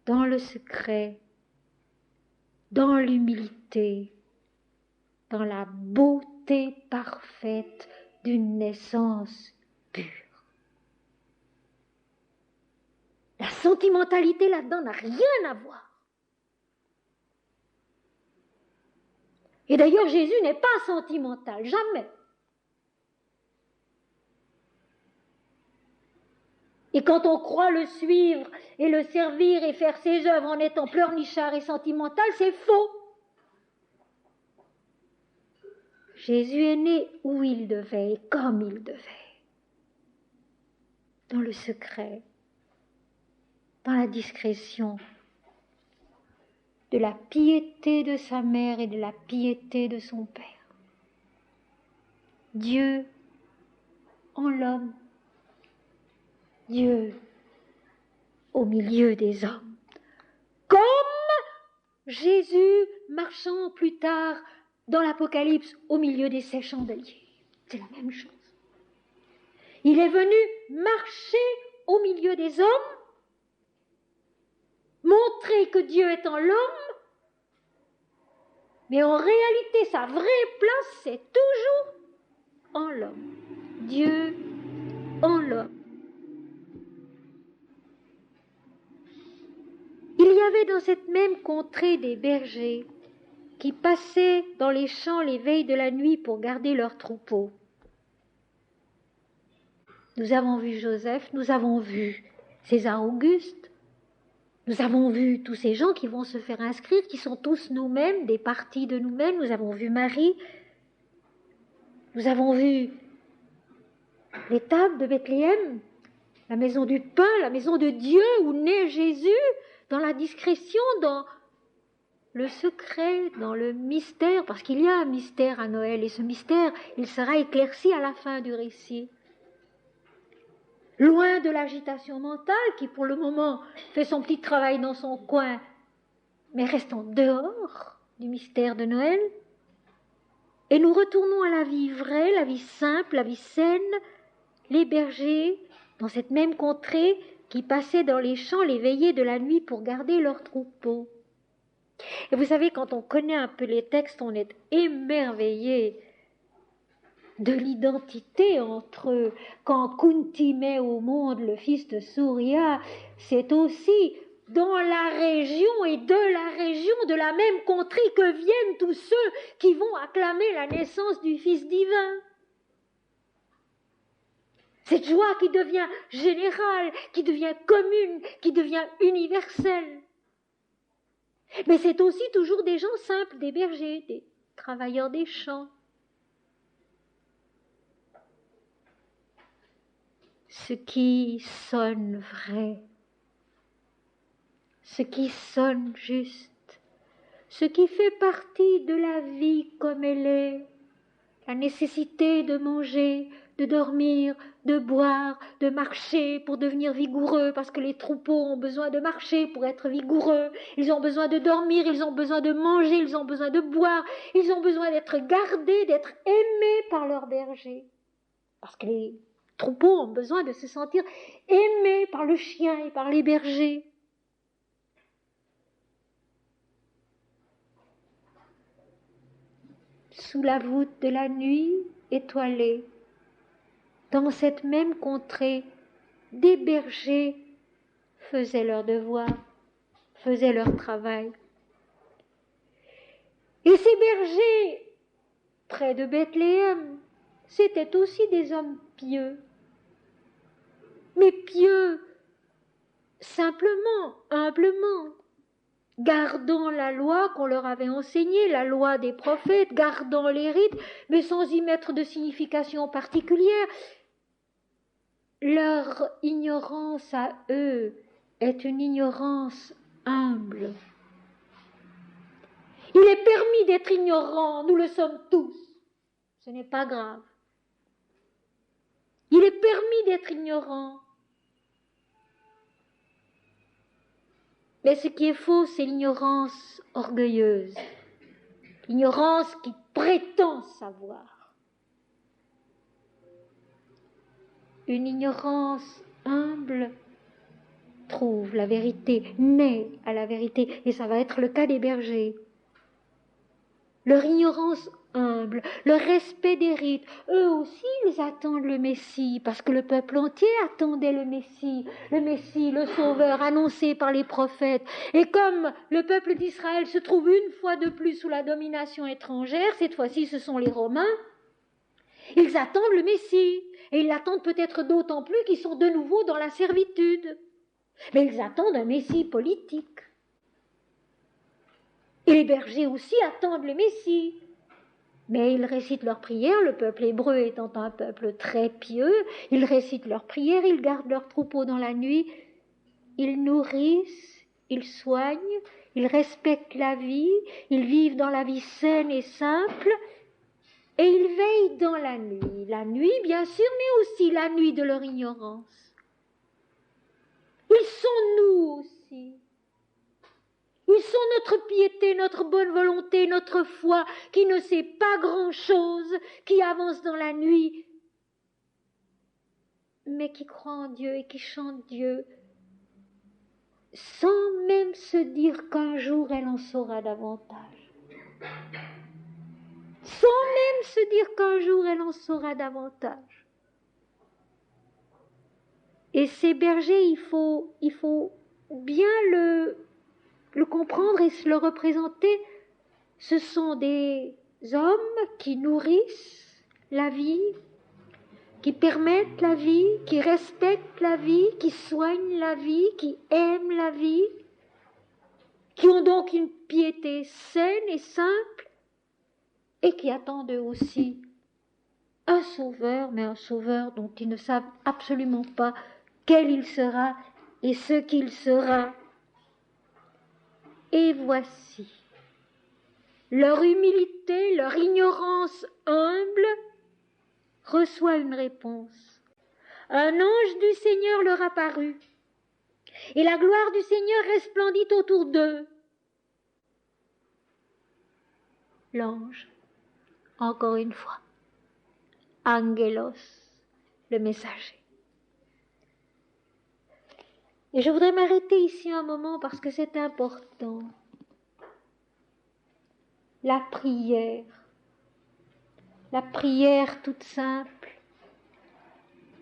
dans le secret, dans l'humilité, dans la beauté parfaite d'une naissance pure. La sentimentalité là-dedans n'a rien à voir. Et d'ailleurs, Jésus n'est pas sentimental, jamais. Et quand on croit le suivre et le servir et faire ses œuvres en étant pleurnichard et sentimental, c'est faux. Jésus est né où il devait et comme il devait. Dans le secret, dans la discrétion, de la piété de sa mère et de la piété de son père. Dieu en l'homme. Dieu au milieu des hommes. Comme Jésus marchant plus tard dans l'Apocalypse au milieu des 7 chandeliers. C'est la même chose. Il est venu marcher au milieu des hommes, montrer que Dieu est en l'homme, mais en réalité, sa vraie place, c'est toujours en l'homme. Dieu en l'homme. Il y avait dans cette même contrée des bergers qui passaient dans les champs les veilles de la nuit pour garder leurs troupeaux. Nous avons vu Joseph, nous avons vu César Auguste, nous avons vu tous ces gens qui vont se faire inscrire, qui sont tous nous-mêmes, des parties de nous-mêmes. Nous avons vu Marie, nous avons vu l'étable de Bethléem, la maison du pain, la maison de Dieu où naît Jésus, dans la discrétion, dans le secret, dans le mystère, parce qu'il y a un mystère à Noël, et ce mystère, il sera éclairci à la fin du récit. Loin de l'agitation mentale qui, pour le moment, fait son petit travail dans son coin, mais reste en dehors du mystère de Noël. Et nous retournons à la vie vraie, la vie simple, la vie saine, les bergers, dans cette même contrée, qui passaient dans les champs les veillées de la nuit pour garder leurs troupeaux. Et vous savez, quand on connaît un peu les textes, on est émerveillé de l'identité entre eux. Quand Kunti met au monde le fils de Surya, c'est aussi dans la région et de la région de la même contrée que viennent tous ceux qui vont acclamer la naissance du Fils divin. Cette joie qui devient générale, qui devient commune, qui devient universelle. Mais c'est aussi toujours des gens simples, des bergers, des travailleurs des champs. Ce qui sonne vrai, ce qui sonne juste, ce qui fait partie de la vie comme elle est, la nécessité de manger, de dormir, de boire, de marcher pour devenir vigoureux, parce que les troupeaux ont besoin de marcher pour être vigoureux, ils ont besoin de dormir, ils ont besoin de manger, ils ont besoin de boire, ils ont besoin d'être gardés, d'être aimés par leurs bergers, parce que les troupeaux ont besoin de se sentir aimés par le chien et par les bergers. Sous la voûte de la nuit étoilée, dans cette même contrée, des bergers faisaient leur devoir, faisaient leur travail. Et ces bergers, près de Bethléem, c'étaient aussi des hommes pieux. Mais pieux, simplement, humblement, gardant la loi qu'on leur avait enseignée, la loi des prophètes, gardant les rites, mais sans y mettre de signification particulière. Leur ignorance à eux est une ignorance humble. Il est permis d'être ignorant, nous le sommes tous. Ce n'est pas grave. Il est permis d'être ignorant. Mais ce qui est faux, c'est l'ignorance orgueilleuse. L'ignorance qui prétend savoir. Une ignorance humble trouve la vérité, naît à la vérité, et ça va être le cas des bergers. Leur ignorance humble, le respect des rites. Eux aussi, ils attendent le Messie, parce que le peuple entier attendait le Messie, le Sauveur annoncé par les prophètes. Et comme le peuple d'Israël se trouve une fois de plus sous la domination étrangère, cette fois-ci ce sont les Romains, ils attendent le Messie. Et ils l'attendent peut-être d'autant plus qu'ils sont de nouveau dans la servitude. Mais ils attendent un Messie politique. Et les bergers aussi attendent le Messie. Mais ils récitent leurs prières, le peuple hébreu étant un peuple très pieux, ils récitent leurs prières, ils gardent leurs troupeaux dans la nuit, ils nourrissent, ils soignent, ils respectent la vie, ils vivent dans la vie saine et simple, et ils veillent dans la nuit bien sûr, mais aussi la nuit de leur ignorance. Ils sont nous aussi. Ils sont notre piété, notre bonne volonté, notre foi, qui ne sait pas grand-chose, qui avance dans la nuit, mais qui croit en Dieu et qui chante Dieu, sans même se dire qu'un jour elle en saura davantage. Sans même se dire qu'un jour elle en saura davantage. Et ces bergers, il faut bien le comprendre et se le représenter. Ce sont des hommes qui nourrissent la vie, qui permettent la vie, qui respectent la vie, qui soignent la vie, qui aiment la vie, qui ont donc une piété saine et simple, et qui attendent eux aussi un sauveur, mais un sauveur dont ils ne savent absolument pas quel il sera et ce qu'il sera. Et voici, leur humilité, leur ignorance humble reçoit une réponse. Un ange du Seigneur leur apparut, et la gloire du Seigneur resplendit autour d'eux. L'ange, encore une fois, Angelos, le messager. Et je voudrais m'arrêter ici un moment parce que c'est important. La prière toute simple,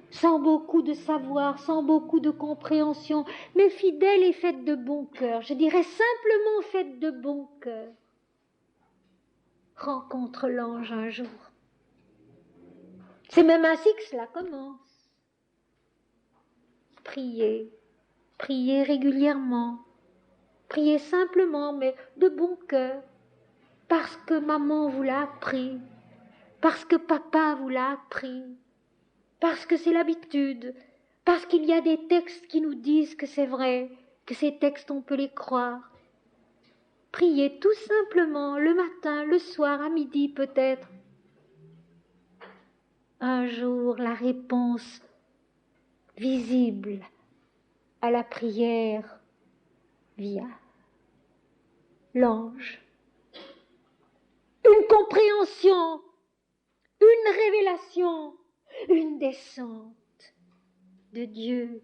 sans beaucoup de savoir, sans beaucoup de compréhension, mais fidèle et faite de bon cœur, je dirais simplement faite de bon cœur, rencontre l'ange un jour. C'est même ainsi que cela commence. Priez régulièrement, priez simplement, mais de bon cœur, parce que maman vous l'a appris, parce que papa vous l'a appris, parce que c'est l'habitude, parce qu'il y a des textes qui nous disent que c'est vrai, que ces textes on peut les croire. Priez tout simplement, le matin, le soir, à midi peut-être. Un jour, la réponse visible à la prière vient. L'ange. Une compréhension, une révélation, une descente de Dieu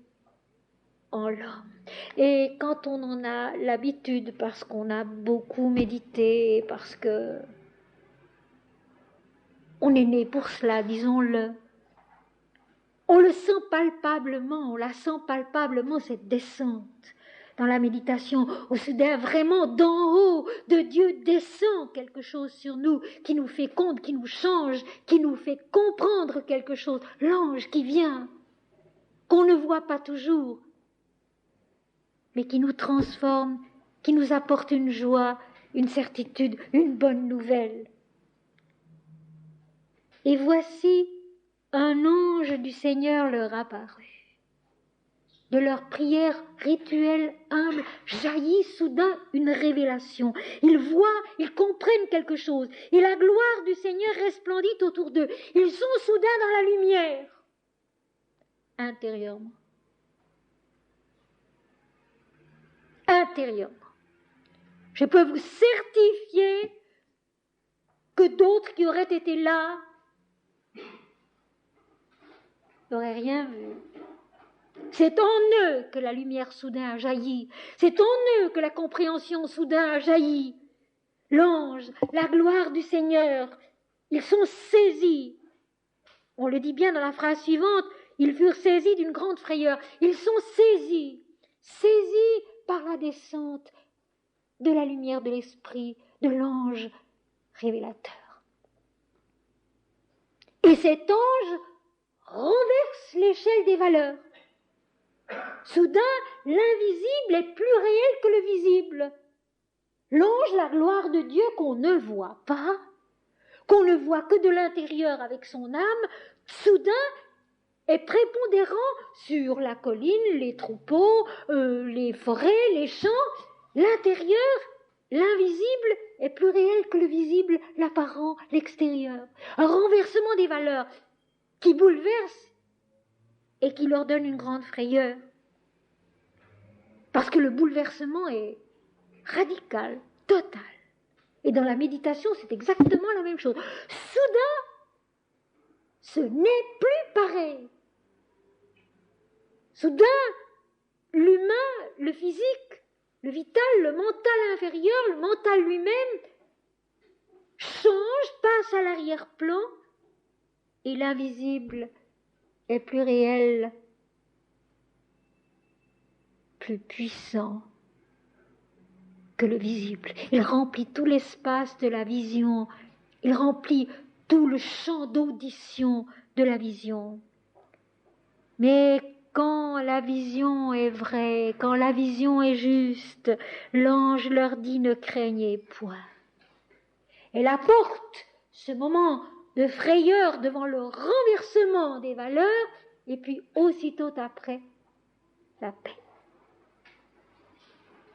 en l'homme. Et quand on en a l'habitude, parce qu'on a beaucoup médité, parce que on est né pour cela, disons-le, on le sent palpablement, on la sent palpablement, cette descente dans la méditation, où soudain, vraiment d'en haut, de Dieu descend quelque chose sur nous, qui nous fait compte, qui nous change, qui nous fait comprendre quelque chose. L'ange qui vient, qu'on ne voit pas toujours, mais qui nous transforme, qui nous apporte une joie, une certitude, une bonne nouvelle. Et voici, un ange du Seigneur leur apparut. De leur prière rituelle humble jaillit soudain une révélation. Ils voient, ils comprennent quelque chose. Et la gloire du Seigneur resplendit autour d'eux. Ils sont soudain dans la lumière, intérieurement. Intérieurement. Je peux vous certifier que d'autres qui auraient été là n'auraient rien vu. C'est en eux que la lumière soudain a jailli. C'est en eux que la compréhension soudain a jailli. L'ange, la gloire du Seigneur, Ils sont saisis. On le dit bien dans la phrase suivante, ils furent saisis d'une grande frayeur. Ils sont saisis par la descente de la lumière de l'Esprit, de l'ange révélateur. Et cet ange renverse l'échelle des valeurs. Soudain, l'invisible est plus réel que le visible. L'ange, la gloire de Dieu qu'on ne voit pas, qu'on ne voit que de l'intérieur avec son âme, soudain est prépondérant sur la colline, les troupeaux, les forêts, les champs. L'intérieur, l'invisible est plus réel que le visible, l'apparent, l'extérieur. Un renversement des valeurs qui bouleverse et qui leur donne une grande frayeur. Parce que le bouleversement est radical, total. Et dans la méditation, c'est exactement la même chose. Soudain, ce n'est plus pareil. Soudain, l'humain, le physique, le vital, le mental inférieur, le mental lui-même, change, passe à l'arrière-plan, et l'invisible est plus réel, plus puissant que le visible. Il remplit tout l'espace de la vision, il remplit tout le champ d'audition de la vision. Mais quand la vision est vraie, quand la vision est juste, l'ange leur dit ne craignez point. Elle apporte ce moment de frayeur devant le renversement des valeurs, et puis aussitôt après, la paix.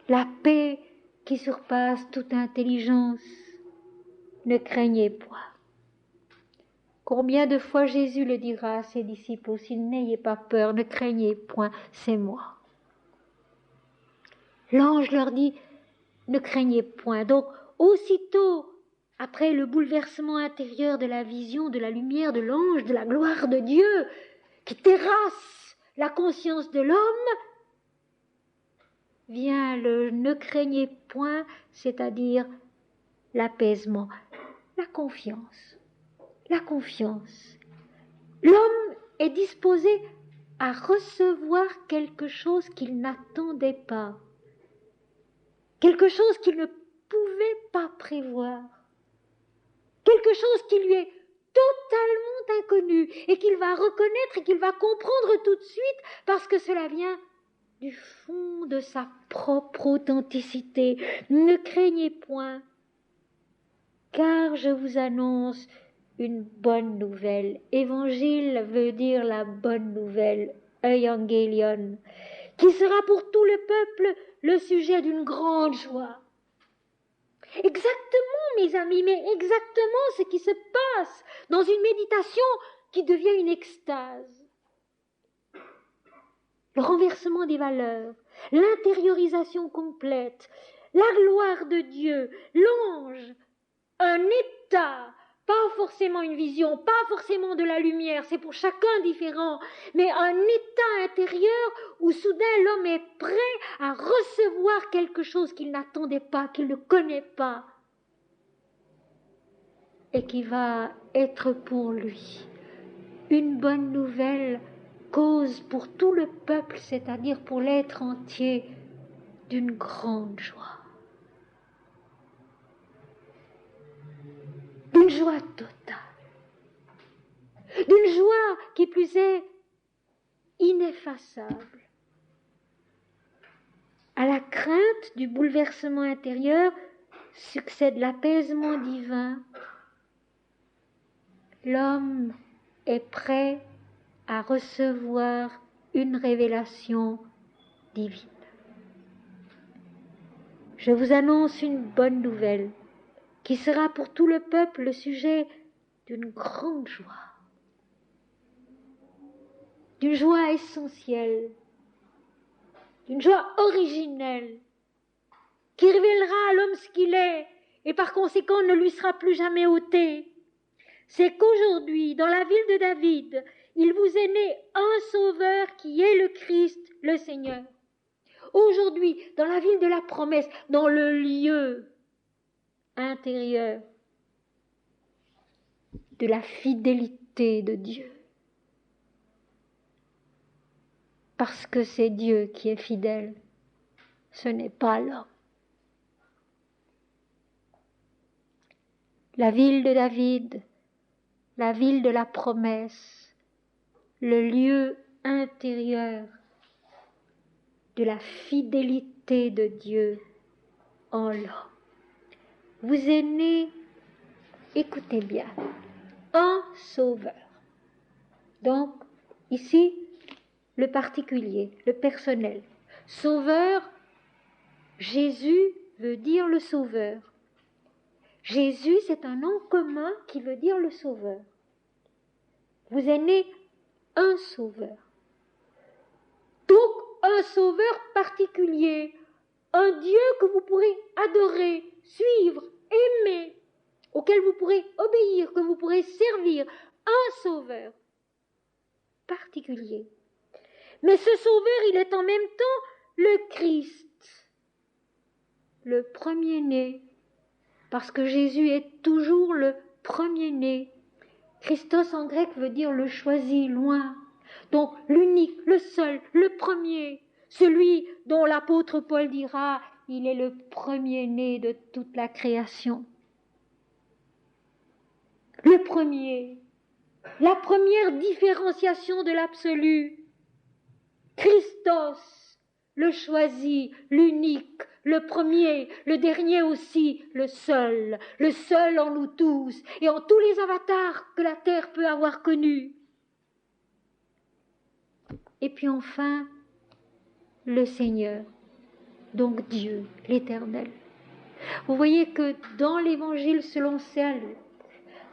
La paix qui surpasse toute intelligence. Ne craignez point. Combien de fois Jésus le dira à ses disciples aussi, n'ayez pas peur, ne craignez point, c'est moi. L'ange leur dit, ne craignez point. Donc, aussitôt, après le bouleversement intérieur de la vision, de la lumière de l'ange, de la gloire de Dieu, qui terrasse la conscience de l'homme, vient le ne craignez point, c'est-à-dire l'apaisement, la confiance. La confiance. L'homme est disposé à recevoir quelque chose qu'il n'attendait pas, quelque chose qu'il ne pouvait pas prévoir, quelque chose qui lui est totalement inconnu et qu'il va reconnaître et qu'il va comprendre tout de suite parce que cela vient du fond de sa propre authenticité. Ne craignez point, car je vous annonce une bonne nouvelle. Évangile veut dire la bonne nouvelle, euangelion, qui sera pour tout le peuple le sujet d'une grande joie. Exactement, mes amis, mais exactement ce qui se passe dans une méditation qui devient une extase. Le renversement des valeurs, l'intériorisation complète, la gloire de Dieu, l'ange, un état, pas forcément une vision, pas forcément de la lumière, c'est pour chacun différent, mais un état intérieur où soudain l'homme est prêt à recevoir quelque chose qu'il n'attendait pas, qu'il ne connaît pas, et qui va être pour lui une bonne nouvelle, cause pour tout le peuple, c'est-à-dire pour l'être entier, d'une grande joie. D'une joie totale, d'une joie qui plus est ineffaçable. À la crainte du bouleversement intérieur succède l'apaisement divin. L'homme est prêt à recevoir une révélation divine. Je vous annonce une bonne nouvelle qui sera pour tout le peuple le sujet d'une grande joie, d'une joie essentielle, d'une joie originelle, qui révélera à l'homme ce qu'il est et par conséquent ne lui sera plus jamais ôté. C'est qu'aujourd'hui, dans la ville de David, il vous est né un sauveur qui est le Christ, le Seigneur. Aujourd'hui, dans la ville de la promesse, dans le lieu intérieur, de la fidélité de Dieu. Parce que c'est Dieu qui est fidèle, ce n'est pas l'homme. La ville de David, la ville de la promesse, le lieu intérieur de la fidélité de Dieu en l'homme. Vous êtes né, écoutez bien, un sauveur. Donc, ici, le particulier, le personnel. Sauveur, Jésus veut dire le sauveur. Jésus, c'est un nom commun qui veut dire le sauveur. Vous êtes né un sauveur. Donc, un sauveur particulier, un Dieu que vous pourrez adorer, suivre, aimer, auquel vous pourrez obéir, que vous pourrez servir, un sauveur particulier. Mais ce sauveur, il est en même temps le Christ, le premier-né, parce que Jésus est toujours le premier-né. Christos en grec veut dire le choisi, loin. Donc l'unique, le seul, le premier, celui dont l'apôtre Paul dira, il est le premier-né de toute la création. Le premier, la première différenciation de l'absolu. Christos, le choisi, l'unique, le premier, le dernier aussi, le seul en nous tous et en tous les avatars que la terre peut avoir connus. Et puis enfin, le Seigneur, donc Dieu, l'Éternel. Vous voyez que dans l'Évangile selon saint Luc,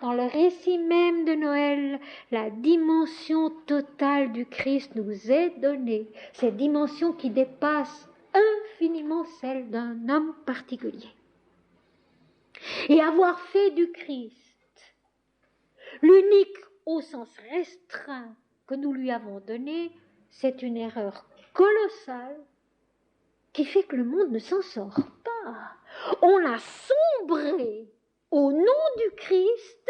dans le récit même de Noël, la dimension totale du Christ nous est donnée, cette dimension qui dépasse infiniment celle d'un homme particulier. Et avoir fait du Christ l'unique au sens restreint que nous lui avons donné, c'est une erreur colossale qui fait que le monde ne s'en sort pas. On a sombré au nom du Christ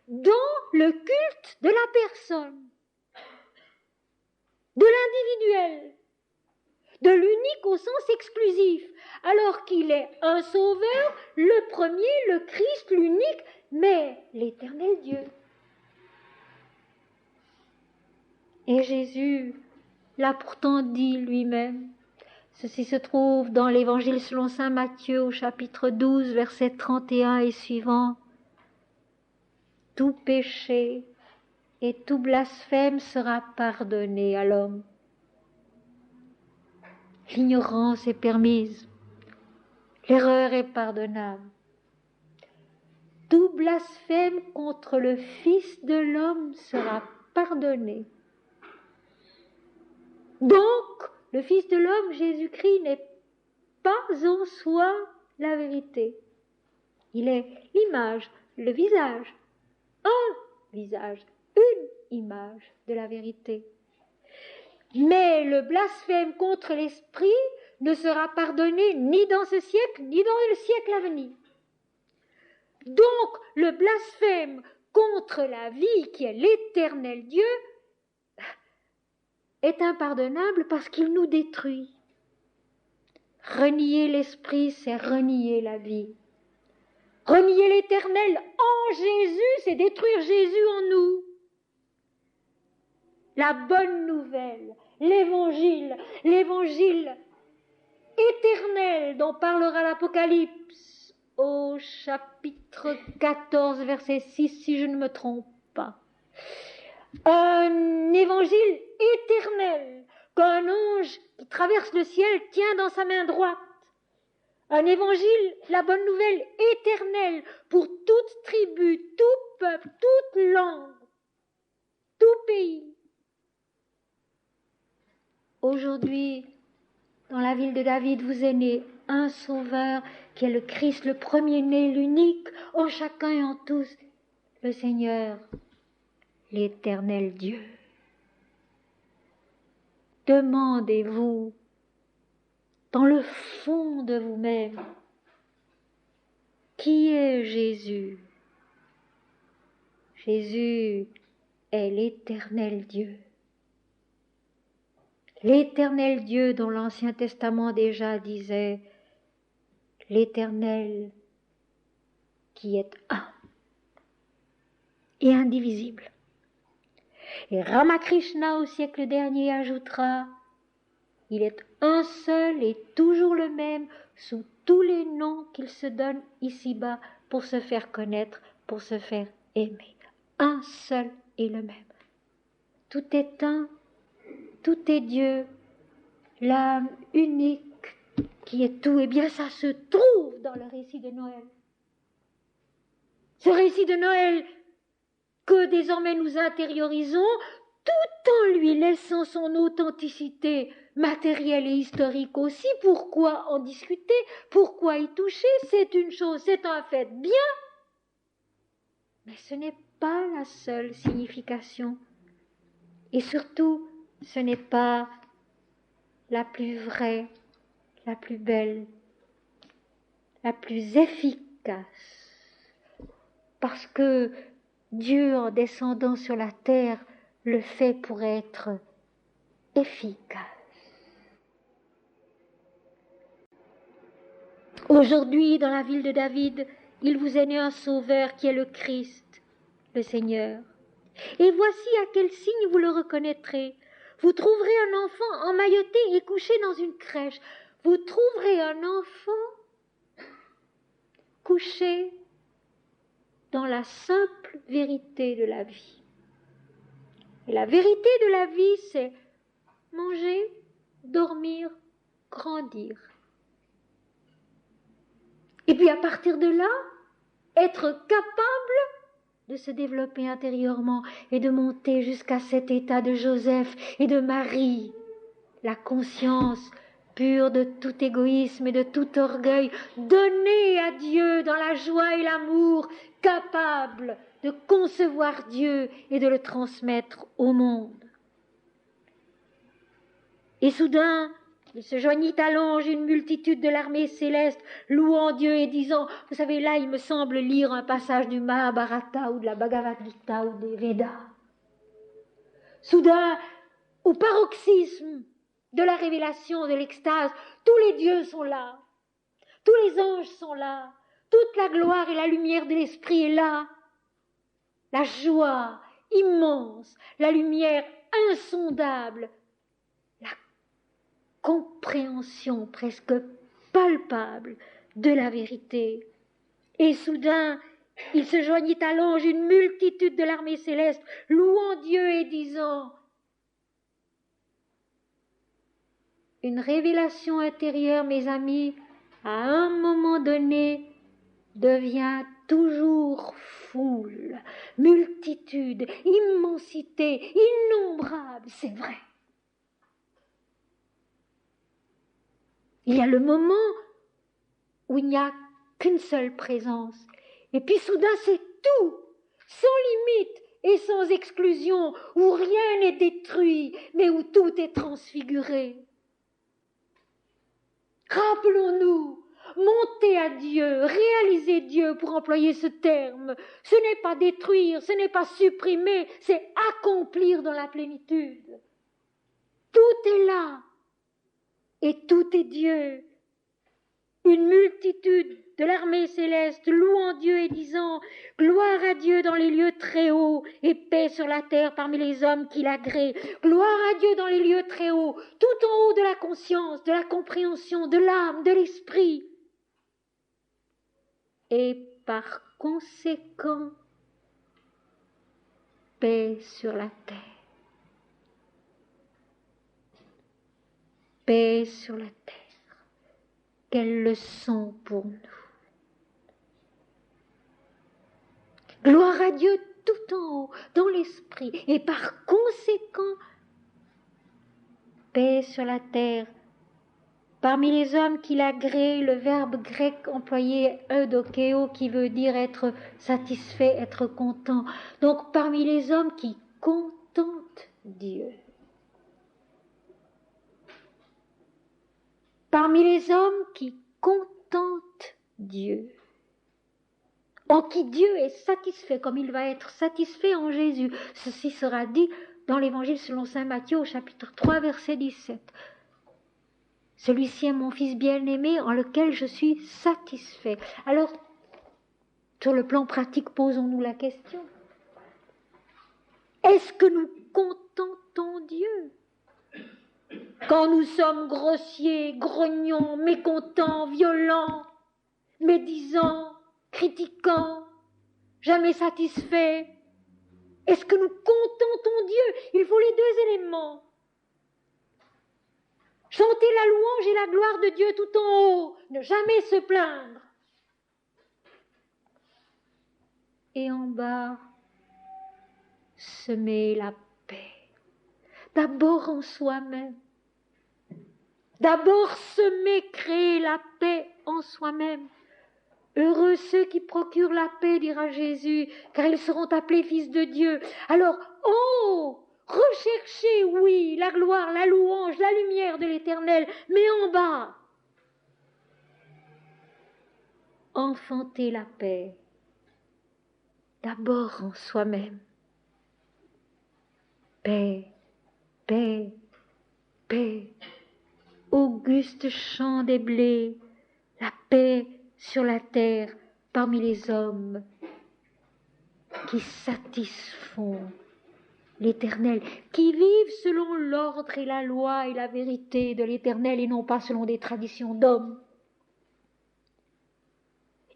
dans le culte de la personne, de l'individuel, de l'unique au sens exclusif, alors qu'il est un sauveur, le premier, le Christ, l'unique, mais l'éternel Dieu. Et Jésus l'a pourtant dit lui-même. Ceci se trouve dans l'Évangile selon saint Matthieu au chapitre 12, versets 31 et suivants. Tout péché et tout blasphème sera pardonné à l'homme. L'ignorance est permise, l'erreur est pardonnable. Tout blasphème contre le Fils de l'homme sera pardonné. Donc, le Fils de l'homme, Jésus-Christ, n'est pas en soi la vérité. Il est l'image, le visage, un visage, une image de la vérité. Mais le blasphème contre l'esprit ne sera pardonné ni dans ce siècle, ni dans le siècle à venir. Donc, le blasphème contre la vie qui est l'éternel Dieu est impardonnable parce qu'il nous détruit. Renier l'esprit, c'est renier la vie. Renier l'éternel en Jésus, c'est détruire Jésus en nous. La bonne nouvelle, l'évangile éternel dont parlera l'Apocalypse au chapitre 14, verset 6, si je ne me trompe pas. Un évangile éternel qu'un ange qui traverse le ciel tient dans sa main droite. Un évangile, la bonne nouvelle éternelle pour toute tribu, tout peuple, toute langue, tout pays. Aujourd'hui, dans la ville de David, vous est né un sauveur qui est le Christ, le premier-né, l'unique, en chacun et en tous, le Seigneur, l'éternel Dieu. Demandez-vous, dans le fond de vous-même, qui est Jésus? Jésus est l'Éternel Dieu. L'Éternel Dieu dont l'Ancien Testament déjà disait « l'Éternel qui est un et indivisible ». Et Ramakrishna au siècle dernier ajoutera « il est un seul et toujours le même sous tous les noms qu'il se donne ici-bas pour se faire connaître, pour se faire aimer. Un seul et le même. Tout est un, tout est Dieu, l'âme unique qui est tout. Eh bien, ça se trouve dans le récit de Noël. Ce récit de Noël que désormais nous intériorisons, tout en lui laissant son authenticité matérielle et historique aussi. Pourquoi en discuter? Pourquoi y toucher? C'est une chose, c'est un fait bien. Mais ce n'est pas la seule signification. Et surtout, ce n'est pas la plus vraie, la plus belle, la plus efficace. Parce que Dieu, en descendant sur la terre, le fait pour être efficace. Aujourd'hui, dans la ville de David, il vous est né un sauveur qui est le Christ, le Seigneur. Et voici à quel signe vous le reconnaîtrez. Vous trouverez un enfant emmailloté et couché dans une crèche. Vous trouverez un enfant couché dans la simple vérité de la vie. Et la vérité de la vie, c'est manger, dormir, grandir. Et puis à partir de là, être capable de se développer intérieurement et de monter jusqu'à cet état de Joseph et de Marie, la conscience pure de tout égoïsme et de tout orgueil, donnée à Dieu dans la joie et l'amour, capable de concevoir Dieu et de le transmettre au monde. Et soudain, il se joignit à l'ange une multitude de l'armée céleste, louant Dieu et disant, vous savez, là, il me semble lire un passage du Mahabharata ou de la Bhagavad Gita ou des Védas. Soudain, au paroxysme de la révélation, de l'extase, tous les dieux sont là, tous les anges sont là, toute la gloire et la lumière de l'esprit est là. La joie immense, la lumière insondable, la compréhension presque palpable de la vérité. Et soudain, il se joignit à l'ange une multitude de l'armée céleste, louant Dieu et disant, une révélation intérieure, mes amis, à un moment donné, devient toujours foule, multitude, immensité, innombrable, c'est vrai. Il y a le moment où il n'y a qu'une seule présence. Et puis soudain, c'est tout, sans limite et sans exclusion, où rien n'est détruit, mais où tout est transfiguré. Rappelons-nous, monter à Dieu, réaliser Dieu, pour employer ce terme, ce n'est pas détruire, ce n'est pas supprimer, c'est accomplir dans la plénitude. Tout est là. Et tout est Dieu. Une multitude de l'armée céleste louant Dieu et disant « Gloire à Dieu dans les lieux très hauts et paix sur la terre parmi les hommes qui l'agréent. Gloire à Dieu dans les lieux très hauts, tout en haut de la conscience, de la compréhension, de l'âme, de l'esprit. » Et par conséquent, paix sur la terre. Paix sur la terre. Quelle leçon pour nous. Gloire à Dieu tout en haut, dans l'esprit, et par conséquent, paix sur la terre. Parmi les hommes qui l'agréent, le verbe grec employé eudokeo, qui veut dire être satisfait, être content. Donc parmi les hommes qui contentent Dieu. Parmi les hommes qui contentent Dieu. en qui Dieu est satisfait, comme il va être satisfait en Jésus. Ceci sera dit dans l'Évangile selon saint Matthieu au chapitre 3, verset 17. Celui-ci est mon Fils bien-aimé en lequel je suis satisfait. Alors, sur le plan pratique, posons-nous la question. Est-ce que nous contentons Dieu quand nous sommes grossiers, grognons, mécontents, violents, médisants, critiquants, jamais satisfaits? Est-ce que nous contentons Dieu? Il faut les deux éléments. Chanter la louange et la gloire de Dieu tout en haut, ne jamais se plaindre. Et en bas, semer la paix. D'abord en soi-même. D'abord semer, créer la paix en soi-même. Heureux ceux qui procurent la paix, dira Jésus, car ils seront appelés fils de Dieu. Alors, recherchez, oui, la gloire, la louange, la lumière de l'Éternel, mais en bas, enfantez la paix, d'abord en soi-même. Paix, paix, paix, auguste chant des blés, la paix sur la terre parmi les hommes qui satisfont l'Éternel, qui vivent selon l'ordre et la loi et la vérité de l'Éternel et non pas selon des traditions d'hommes.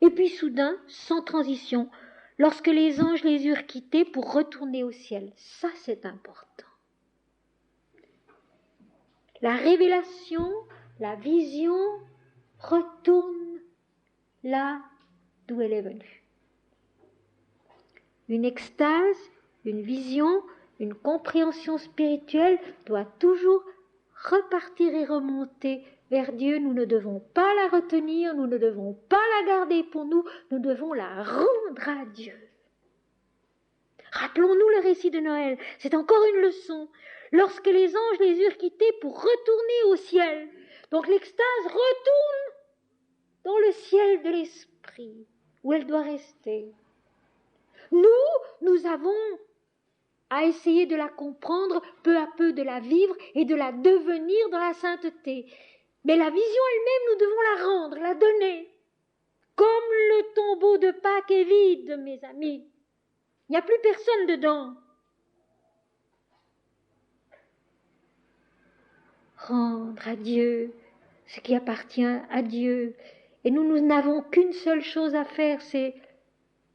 Et puis soudain, sans transition, lorsque les anges les eurent quittés pour retourner au ciel, ça c'est important. La révélation, la vision retourne là d'où elle est venue. Une extase, une vision, une compréhension spirituelle doit toujours repartir et remonter vers Dieu. Nous ne devons pas la retenir, nous ne devons pas la garder pour nous, nous devons la rendre à Dieu. Rappelons-nous le récit de Noël, c'est encore une leçon. Lorsque les anges les eurent quittés pour retourner au ciel, donc l'extase retourne dans le ciel de l'esprit, où elle doit rester. Nous avons à essayer de la comprendre, peu à peu de la vivre et de la devenir dans la sainteté. Mais la vision elle-même, nous devons la rendre, la donner. Comme le tombeau de Pâques est vide, mes amis. Il n'y a plus personne dedans. Rendre à Dieu ce qui appartient à Dieu. Et nous n'avons qu'une seule chose à faire, c'est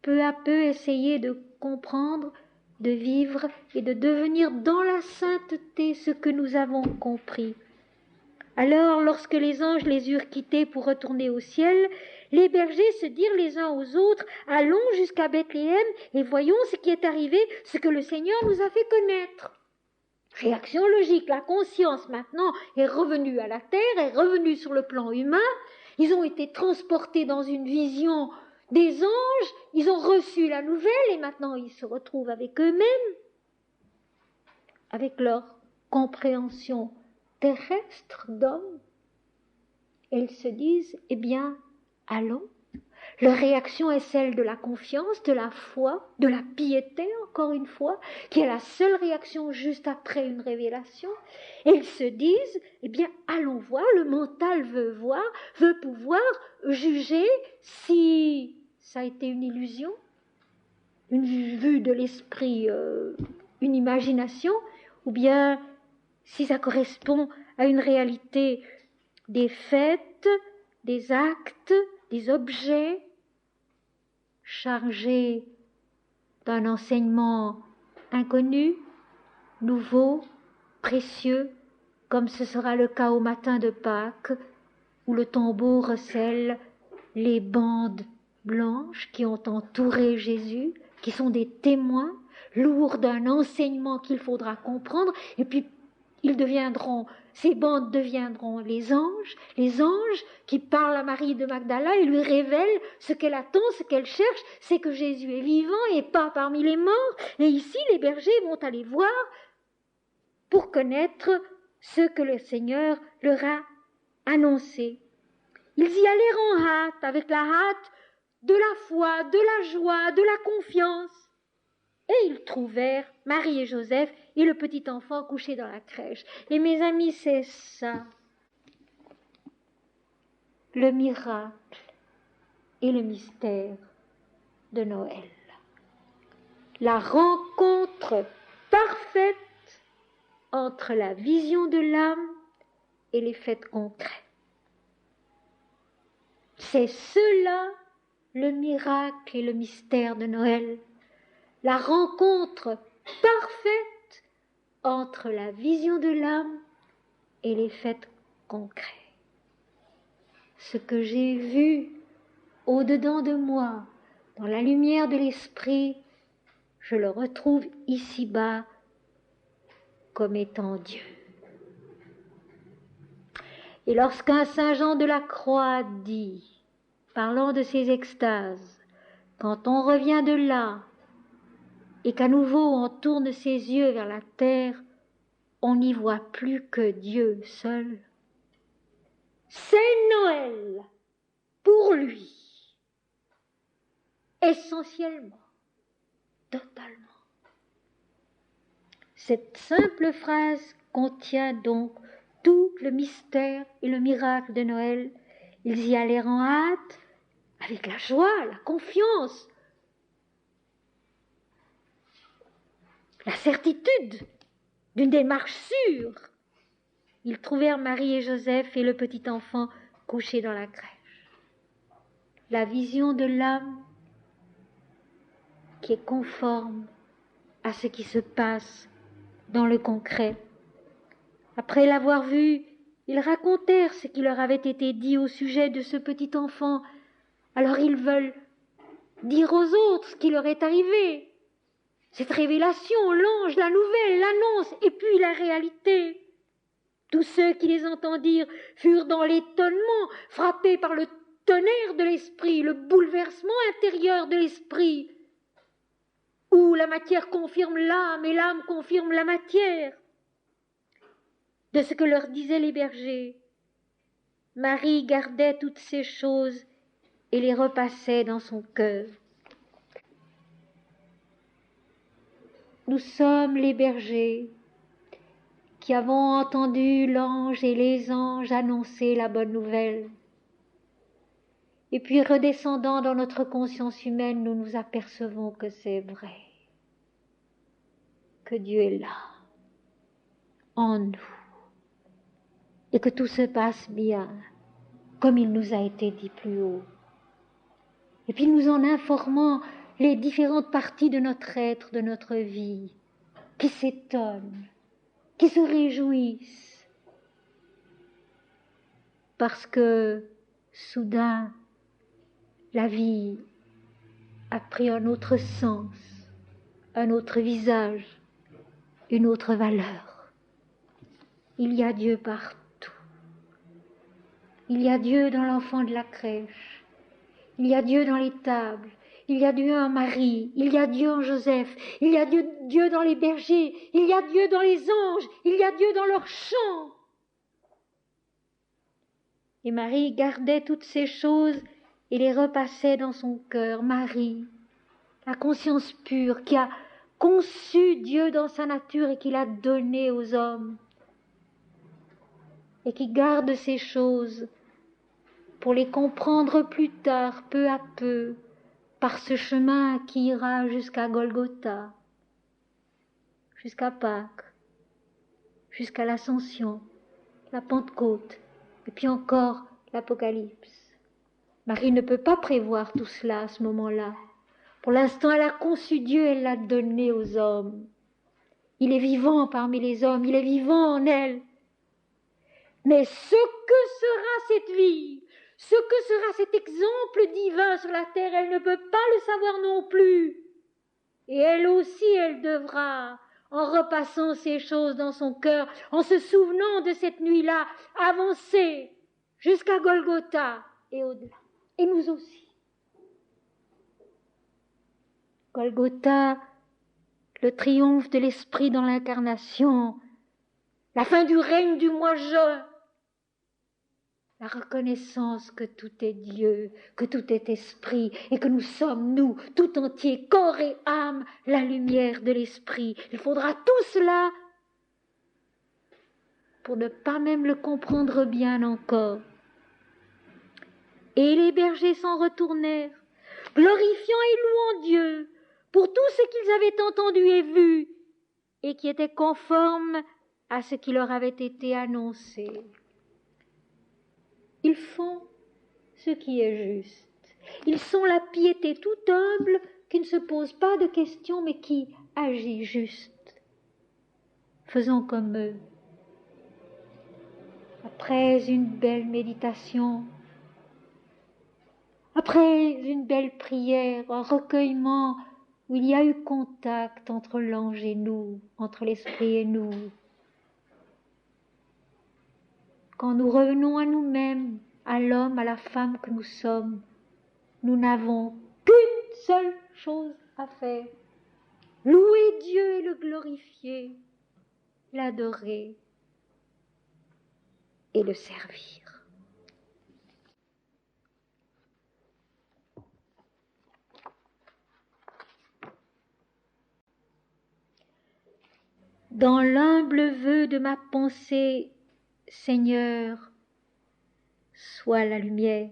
peu à peu essayer de comprendre, de vivre et de devenir dans la sainteté ce que nous avons compris. Alors, lorsque les anges les eurent quittés pour retourner au ciel, les bergers se dirent les uns aux autres, « Allons jusqu'à Bethléem et voyons ce qui est arrivé, ce que le Seigneur nous a fait connaître. » Réaction logique, la conscience maintenant est revenue à la terre, est revenue sur le plan humain. Ils ont été transportés dans une vision des anges, ils ont reçu la nouvelle et maintenant ils se retrouvent avec eux-mêmes, avec leur compréhension terrestre d'hommes. Et ils se disent, eh bien, allons. Leur réaction est celle de la confiance, de la foi, de la piété, encore une fois, qui est la seule réaction juste après une révélation. Et ils se disent, eh bien, allons voir, le mental veut voir, veut pouvoir juger si ça a été une illusion, une vue de l'esprit, une imagination, ou bien si ça correspond à une réalité des faits, des actes, des objets chargés d'un enseignement inconnu, nouveau, précieux, comme ce sera le cas au matin de Pâques, où le tombeau recèle les bandes blanches qui ont entouré Jésus, qui sont des témoins lourds d'un enseignement qu'il faudra comprendre, et puis ces bandes deviendront les anges qui parlent à Marie de Magdala et lui révèlent ce qu'elle attend, ce qu'elle cherche, c'est que Jésus est vivant et pas parmi les morts. Et ici, les bergers vont aller voir pour connaître ce que le Seigneur leur a annoncé. Ils y allèrent en hâte, avec la hâte de la foi, de la joie, de la confiance. Et ils trouvèrent Marie et Joseph et le petit enfant couché dans la crèche. Et mes amis, c'est ça, le miracle et le mystère de Noël. La rencontre parfaite entre la vision de l'âme et les faits concrets. C'est cela le miracle et le mystère de Noël. La rencontre parfaite entre la vision de l'âme et les faits concrets. Ce que j'ai vu au-dedans de moi, dans la lumière de l'esprit, je le retrouve ici-bas comme étant Dieu. Et lorsqu'un Saint Jean de la Croix dit, parlant de ses extases, quand on revient de là et qu'à nouveau on tourne ses yeux vers la terre, on n'y voit plus que Dieu seul. C'est Noël pour lui, essentiellement, totalement. Cette simple phrase contient donc tout le mystère et le miracle de Noël. Ils y allèrent en hâte, avec la joie, la confiance, la certitude d'une démarche sûre. Ils trouvèrent Marie et Joseph et le petit enfant couchés dans la crèche. La vision de l'âme qui est conforme à ce qui se passe dans le concret. Après l'avoir vu, ils racontèrent ce qui leur avait été dit au sujet de ce petit enfant. Alors ils veulent dire aux autres ce qui leur est arrivé. Cette révélation, l'ange, la nouvelle, l'annonce, et puis la réalité. Tous ceux qui les entendirent furent dans l'étonnement, frappés par le tonnerre de l'esprit, le bouleversement intérieur de l'esprit, où la matière confirme l'âme et l'âme confirme la matière. De ce que leur disaient les bergers, Marie gardait toutes ces choses et les repassait dans son cœur. Nous sommes les bergers qui avons entendu l'ange et les anges annoncer la bonne nouvelle. Et puis redescendant dans notre conscience humaine, nous nous apercevons que c'est vrai, que Dieu est là, en nous, et que tout se passe bien, comme il nous a été dit plus haut. Et puis nous en informant les différentes parties de notre être, de notre vie, qui s'étonnent, qui se réjouissent, parce que soudain, la vie a pris un autre sens, un autre visage, une autre valeur. Il y a Dieu partout. Il y a Dieu dans l'enfant de la crèche. Il y a Dieu dans les tables. Il y a Dieu en Marie. Il y a Dieu en Joseph. Il y a Dieu dans les bergers. Il y a Dieu dans les anges. Il y a Dieu dans leurs chants. Et Marie gardait toutes ces choses et les repassait dans son cœur. Marie, la conscience pure qui a conçu Dieu dans sa nature et qui l'a donné aux hommes, et qui garde ces choses pour les comprendre plus tard, peu à peu, par ce chemin qui ira jusqu'à Golgotha, jusqu'à Pâques, jusqu'à l'Ascension, la Pentecôte, et puis encore l'Apocalypse. Marie ne peut pas prévoir tout cela à ce moment-là. Pour l'instant, elle a conçu Dieu, elle l'a donné aux hommes. Il est vivant parmi les hommes, il est vivant en elle. Mais ce que sera cette vie, ce que sera cet exemple divin sur la terre, elle ne peut pas le savoir non plus. Et elle aussi, elle devra, en repassant ces choses dans son cœur, en se souvenant de cette nuit-là, avancer jusqu'à Golgotha et au-delà. Et nous aussi. Golgotha, le triomphe de l'esprit dans l'incarnation, la fin du règne du moi-je, la reconnaissance que tout est Dieu, que tout est esprit, et que nous sommes, nous, tout entiers, corps et âme, la lumière de l'esprit. Il faudra tout cela pour ne pas même le comprendre bien encore. Et les bergers s'en retournèrent, glorifiant et louant Dieu pour tout ce qu'ils avaient entendu et vu, et qui était conforme à ce qui leur avait été annoncé. Ils font ce qui est juste. Ils sont la piété toute humble qui ne se pose pas de questions mais qui agit juste. Faisons comme eux. Après une belle méditation, après une belle prière, un recueillement où il y a eu contact entre l'ange et nous, entre l'esprit et nous, quand nous revenons à nous-mêmes, à l'homme, à la femme que nous sommes, nous n'avons qu'une seule chose à faire: louer Dieu et le glorifier, l'adorer et le servir. Dans l'humble vœu de ma pensée, Seigneur, sois la lumière.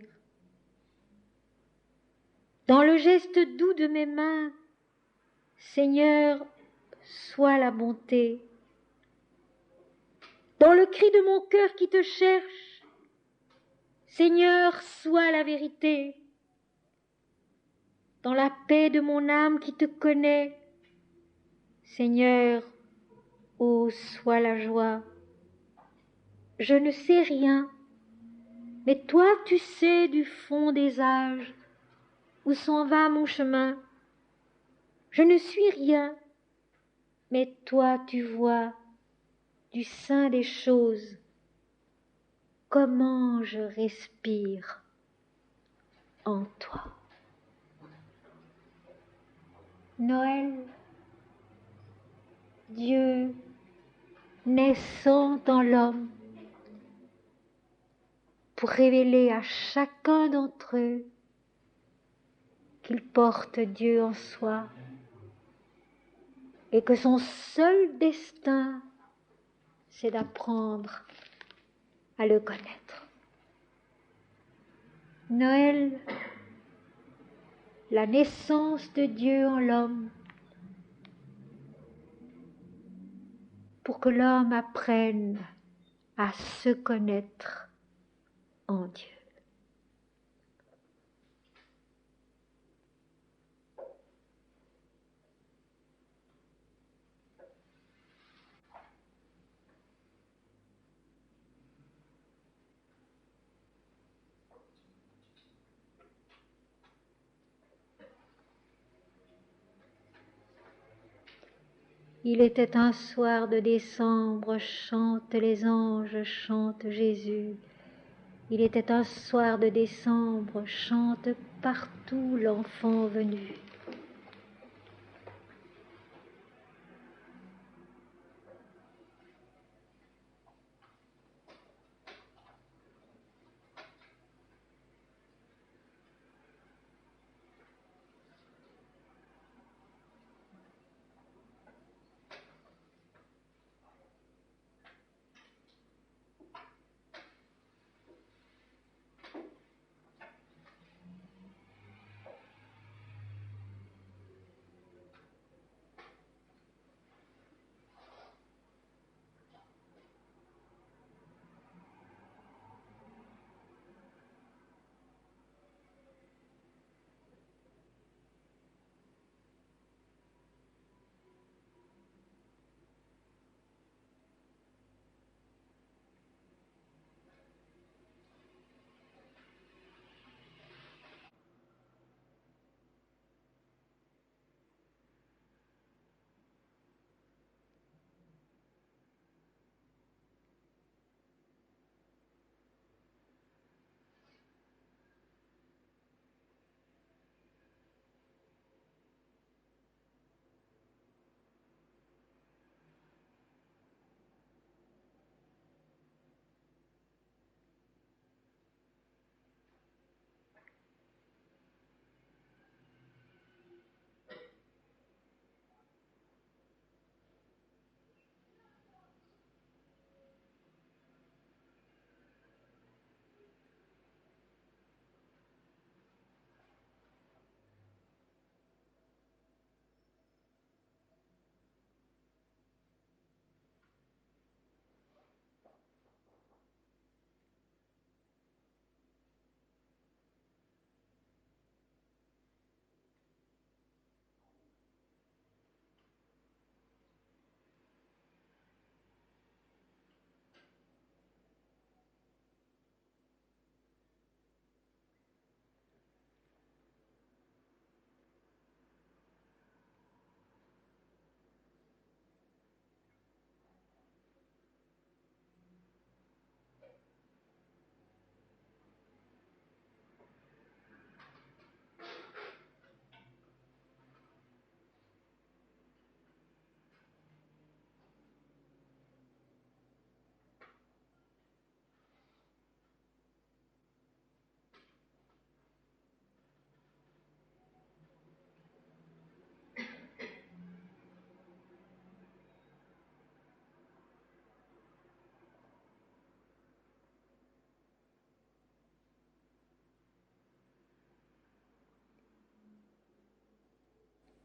Dans le geste doux de mes mains, Seigneur, sois la bonté. Dans le cri de mon cœur qui te cherche, Seigneur, sois la vérité. Dans la paix de mon âme qui te connaît, Seigneur, ô sois la joie. Je ne sais rien, mais toi tu sais du fond des âges où s'en va mon chemin. Je ne suis rien, mais toi tu vois du sein des choses comment je respire en toi. Noël, Dieu naissant en l'homme pour révéler à chacun d'entre eux qu'il porte Dieu en soi et que son seul destin, c'est d'apprendre à le connaître. Noël, la naissance de Dieu en l'homme, pour que l'homme apprenne à se connaître en Dieu. Il était un soir de décembre, chantent les anges, chante Jésus. Il était un soir de décembre, chante partout l'enfant venu.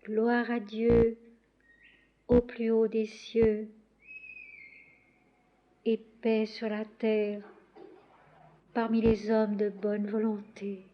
Gloire à Dieu au plus haut des cieux et paix sur la terre parmi les hommes de bonne volonté.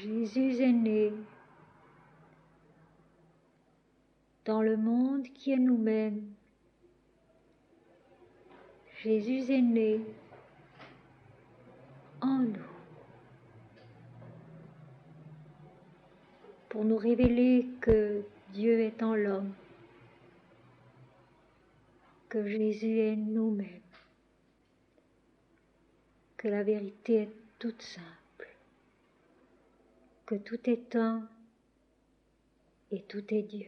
Jésus est né dans le monde qui est nous-mêmes. Jésus est né en nous pour nous révéler que Dieu est en l'homme, que Jésus est nous-mêmes, que la vérité est toute simple, que tout est un et tout est Dieu.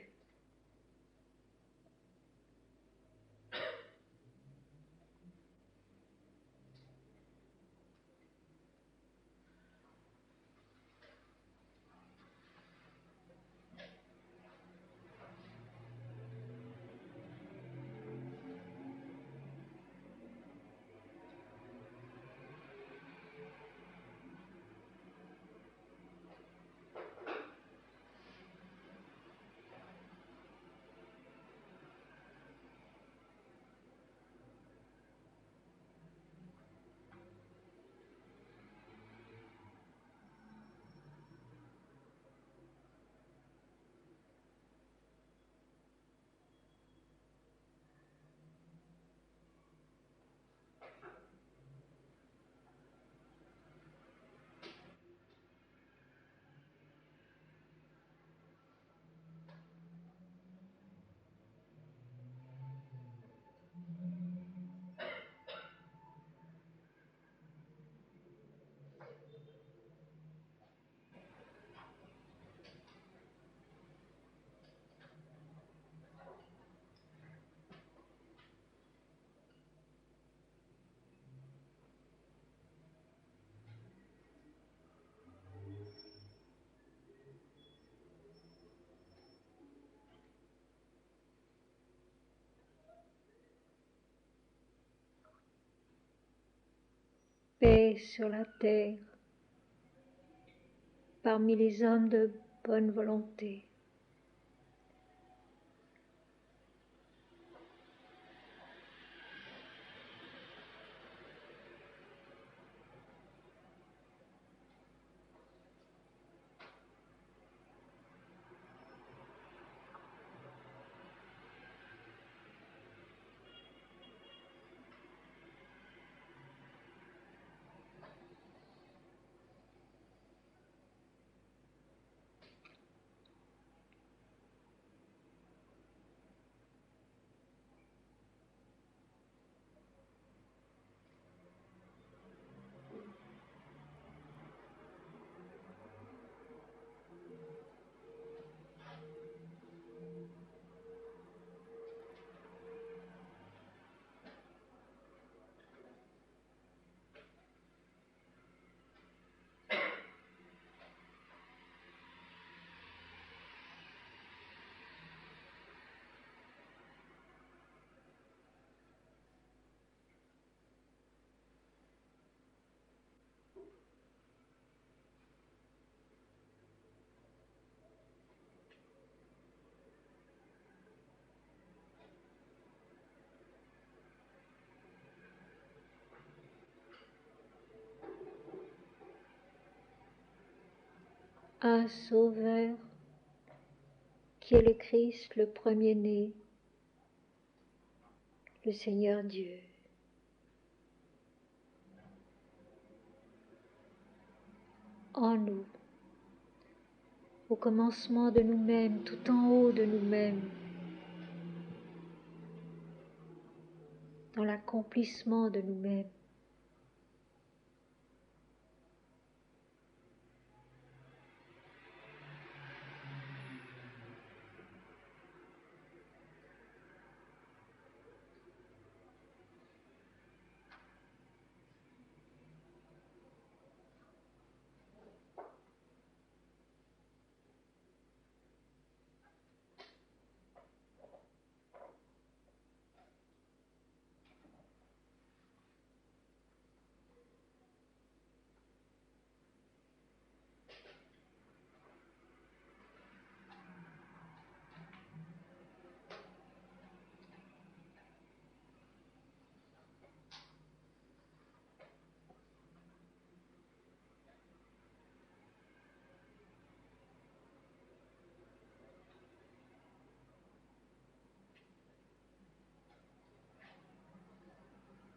paix sur la terre, parmi les hommes de bonne volonté. Un Sauveur qui est le Christ, le premier-né, le Seigneur Dieu. En nous, au commencement de nous-mêmes, tout en haut de nous-mêmes, dans l'accomplissement de nous-mêmes.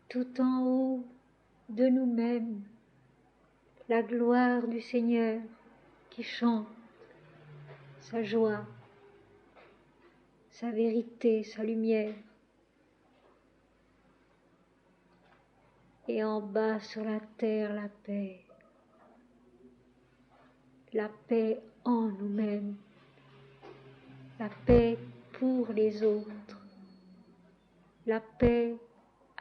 Tout en haut de nous-mêmes, la gloire du Seigneur qui chante sa joie, sa vérité, sa lumière. Et en bas sur la terre, la paix en nous-mêmes, la paix pour les autres, la paix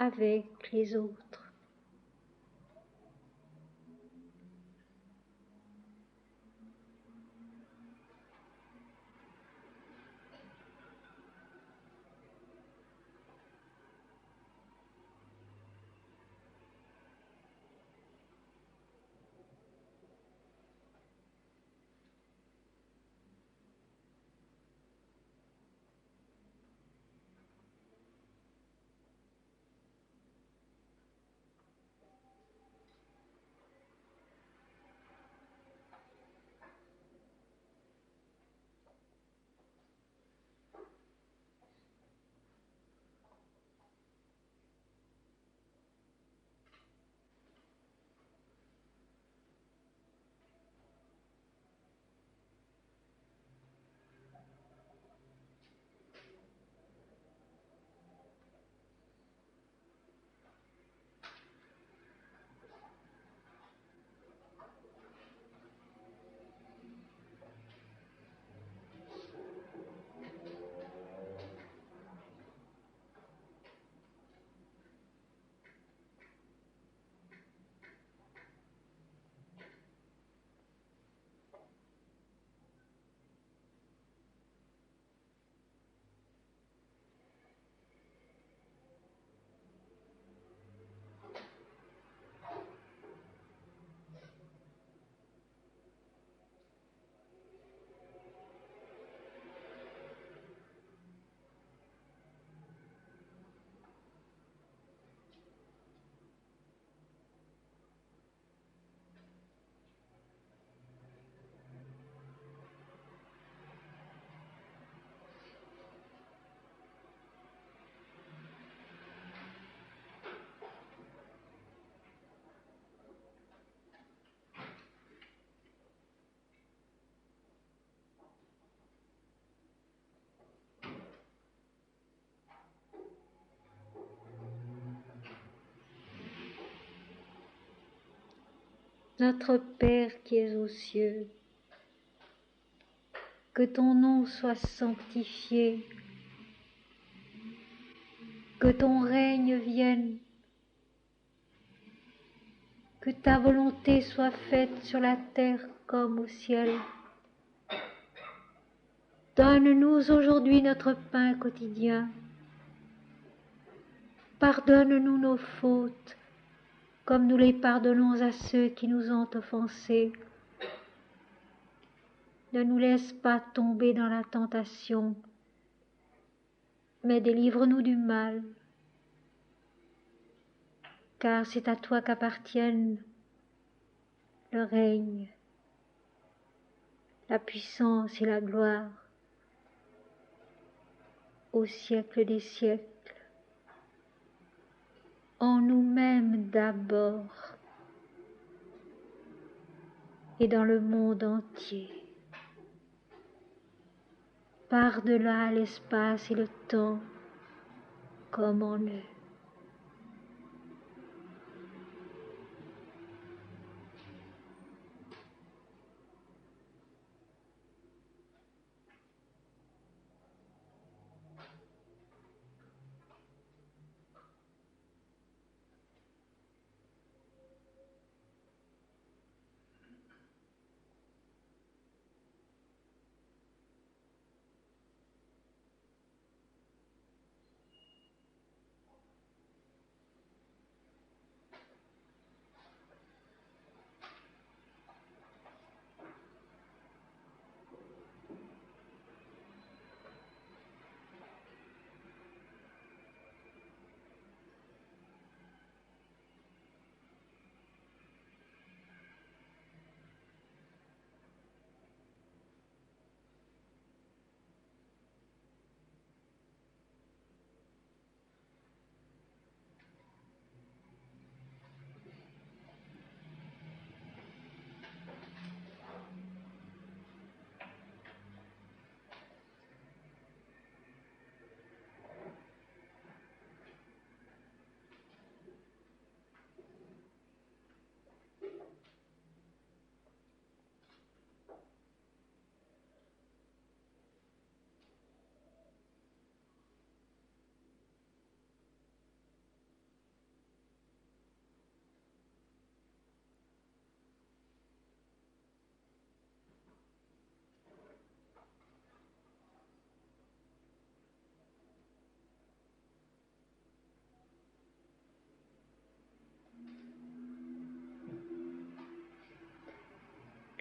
avec les autres. Notre Père qui es aux cieux, que ton nom soit sanctifié, que ton règne vienne, que ta volonté soit faite sur la terre comme au ciel. Donne-nous aujourd'hui notre pain quotidien. Pardonne-nous nos fautes, comme nous les pardonnons à ceux qui nous ont offensés. Ne nous laisse pas tomber dans la tentation, mais délivre-nous du mal, car c'est à toi qu'appartiennent le règne, la puissance et la gloire, au siècle des siècles. En nous-mêmes d'abord, et dans le monde entier, par-delà l'espace et le temps, comme en eux.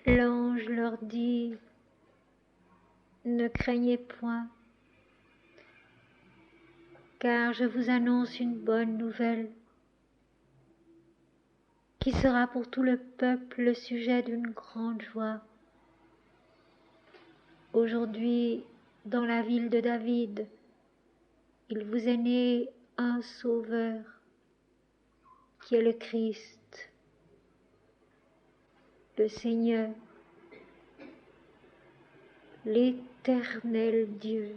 L'ange leur dit, ne craignez point, car je vous annonce une bonne nouvelle, qui sera pour tout le peuple le sujet d'une grande joie. Aujourd'hui, dans la ville de David, il vous est né un Sauveur, qui est le Christ, le Seigneur, l'Éternel Dieu.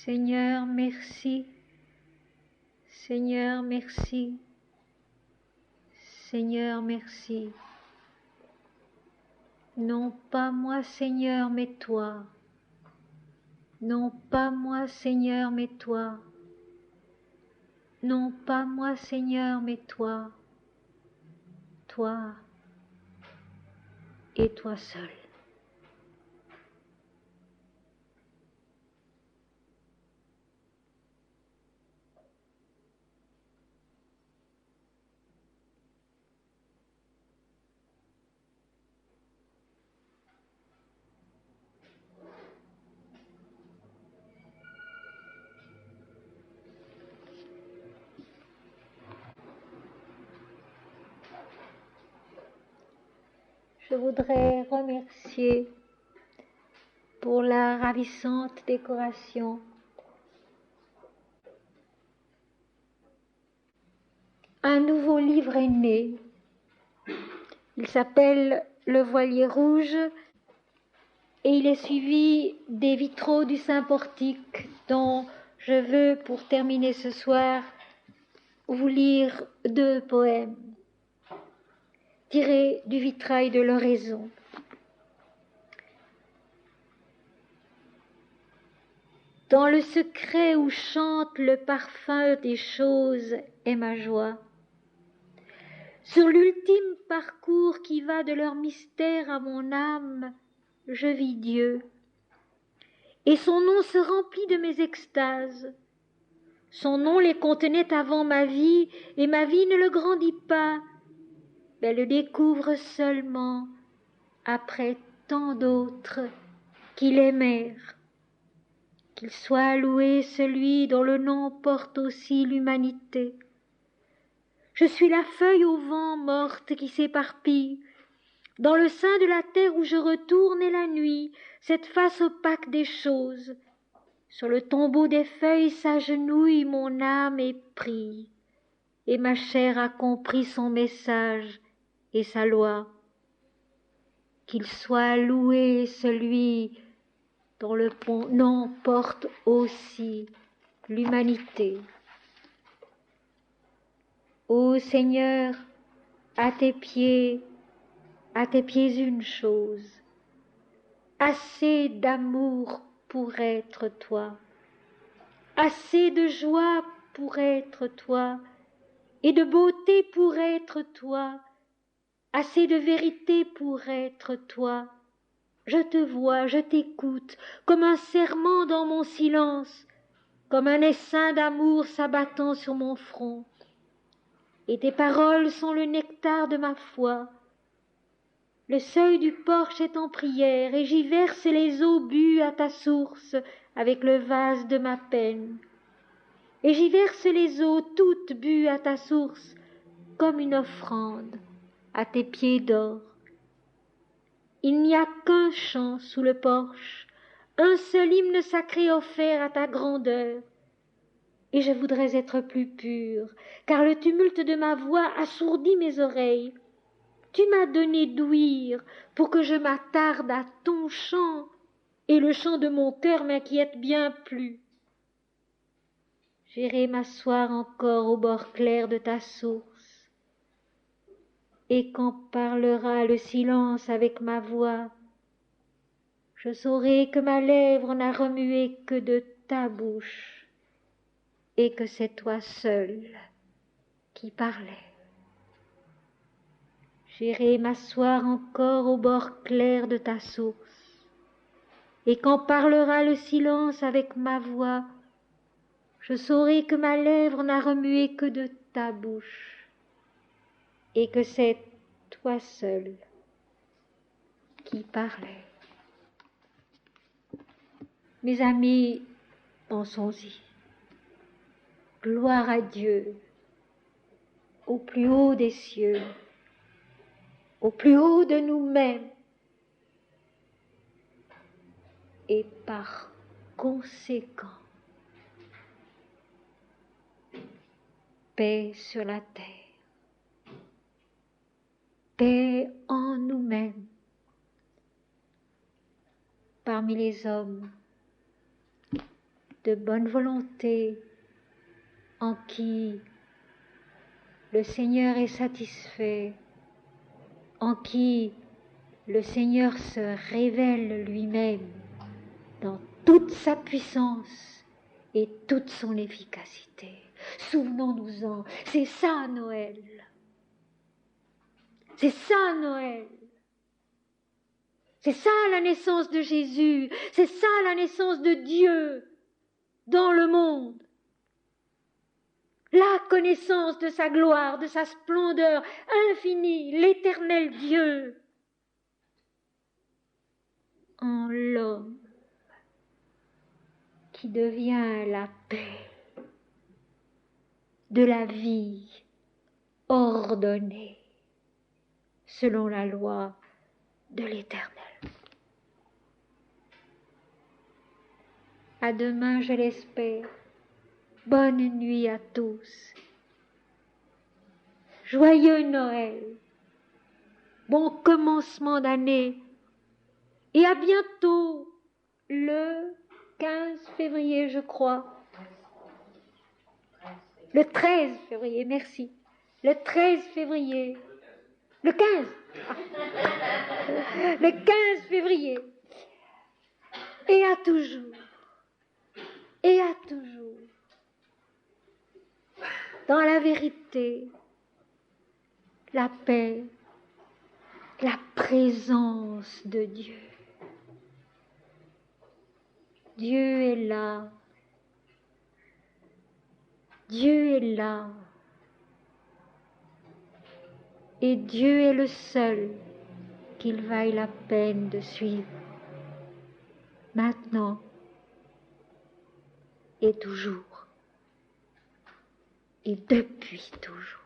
Seigneur, merci. Seigneur, merci. Seigneur, merci. Non pas moi, Seigneur, mais toi. Non pas moi, Seigneur, mais toi. Non pas moi, Seigneur, mais toi. Toi et toi seul. Je voudrais remercier pour la ravissante décoration un nouveau livre est né. Il s'appelle Le Voilier rouge et il est suivi des vitraux du Saint-Portique dont je veux, pour terminer ce soir, vous lire 2 poèmes tirés du vitrail de l'oraison. Dans le secret où chante le parfum des choses est ma joie. Sur l'ultime parcours qui va de leur mystère à mon âme, je vis Dieu. Et son nom se remplit de mes extases. Son nom les contenait avant ma vie, et ma vie ne le grandit pas, mais le découvre seulement après tant d'autres qui l'aimèrent. Qu'il soit loué celui dont le nom porte aussi l'humanité. Je suis la feuille au vent morte qui s'éparpille. Dans le sein de la terre où je retourne est la nuit, cette face opaque des choses. Sur le tombeau des feuilles s'agenouille mon âme et prie. Et ma chair a compris son message et sa loi. Qu'il soit loué celui dont le nom porte aussi l'humanité. Ô Seigneur, à tes pieds une chose, assez d'amour pour être toi, assez de joie pour être toi, et de beauté pour être toi, assez de vérité pour être toi. Je te vois, je t'écoute, comme un serment dans mon silence, comme un essaim d'amour s'abattant sur mon front. Et tes paroles sont le nectar de ma foi. Le seuil du porche est en prière, et j'y verse les eaux bues à ta source avec le vase de ma peine. Et j'y verse les eaux toutes bues à ta source comme une offrande à tes pieds d'or. Il n'y a qu'un chant sous le porche, un seul hymne sacré offert à ta grandeur. Et je voudrais être plus pure, car le tumulte de ma voix assourdit mes oreilles. Tu m'as donné d'ouïr pour que je m'attarde à ton chant, et le chant de mon cœur m'inquiète bien plus. J'irai m'asseoir encore au bord clair de ta source, et quand parlera le silence avec ma voix, je saurai que ma lèvre n'a remué que de ta bouche, et que c'est toi seul qui parlais. J'irai m'asseoir encore au bord clair de ta source, et quand parlera le silence avec ma voix, je saurai que ma lèvre n'a remué que de ta bouche, et que c'est toi seul qui parlais. Mes amis, pensons-y. Gloire à Dieu, au plus haut des cieux, au plus haut de nous-mêmes, et par conséquent, paix sur la terre, paix en nous-mêmes, parmi les hommes de bonne volonté, en qui le Seigneur est satisfait, en qui le Seigneur se révèle lui-même dans toute sa puissance et toute son efficacité. Souvenons-nous-en, c'est ça Noël. C'est ça Noël. C'est ça la naissance de Jésus, c'est ça la naissance de Dieu dans le monde. La connaissance de sa gloire, de sa splendeur infinie, l'éternel Dieu en l'homme qui devient la paix de la vie ordonnée selon la loi de l'Éternel. À demain, je l'espère. Bonne nuit à tous. Joyeux Noël. Bon commencement d'année. Et à bientôt, le 15 février, je crois. Le 13 février, merci. Le 13 février. Le 15. Le 15 février. Et à toujours. Et à toujours. Dans la vérité, la paix, la présence de Dieu. Dieu est là. Dieu est là. Et Dieu est le seul qu'il vaille la peine de suivre. Maintenant et toujours. Et depuis toujours.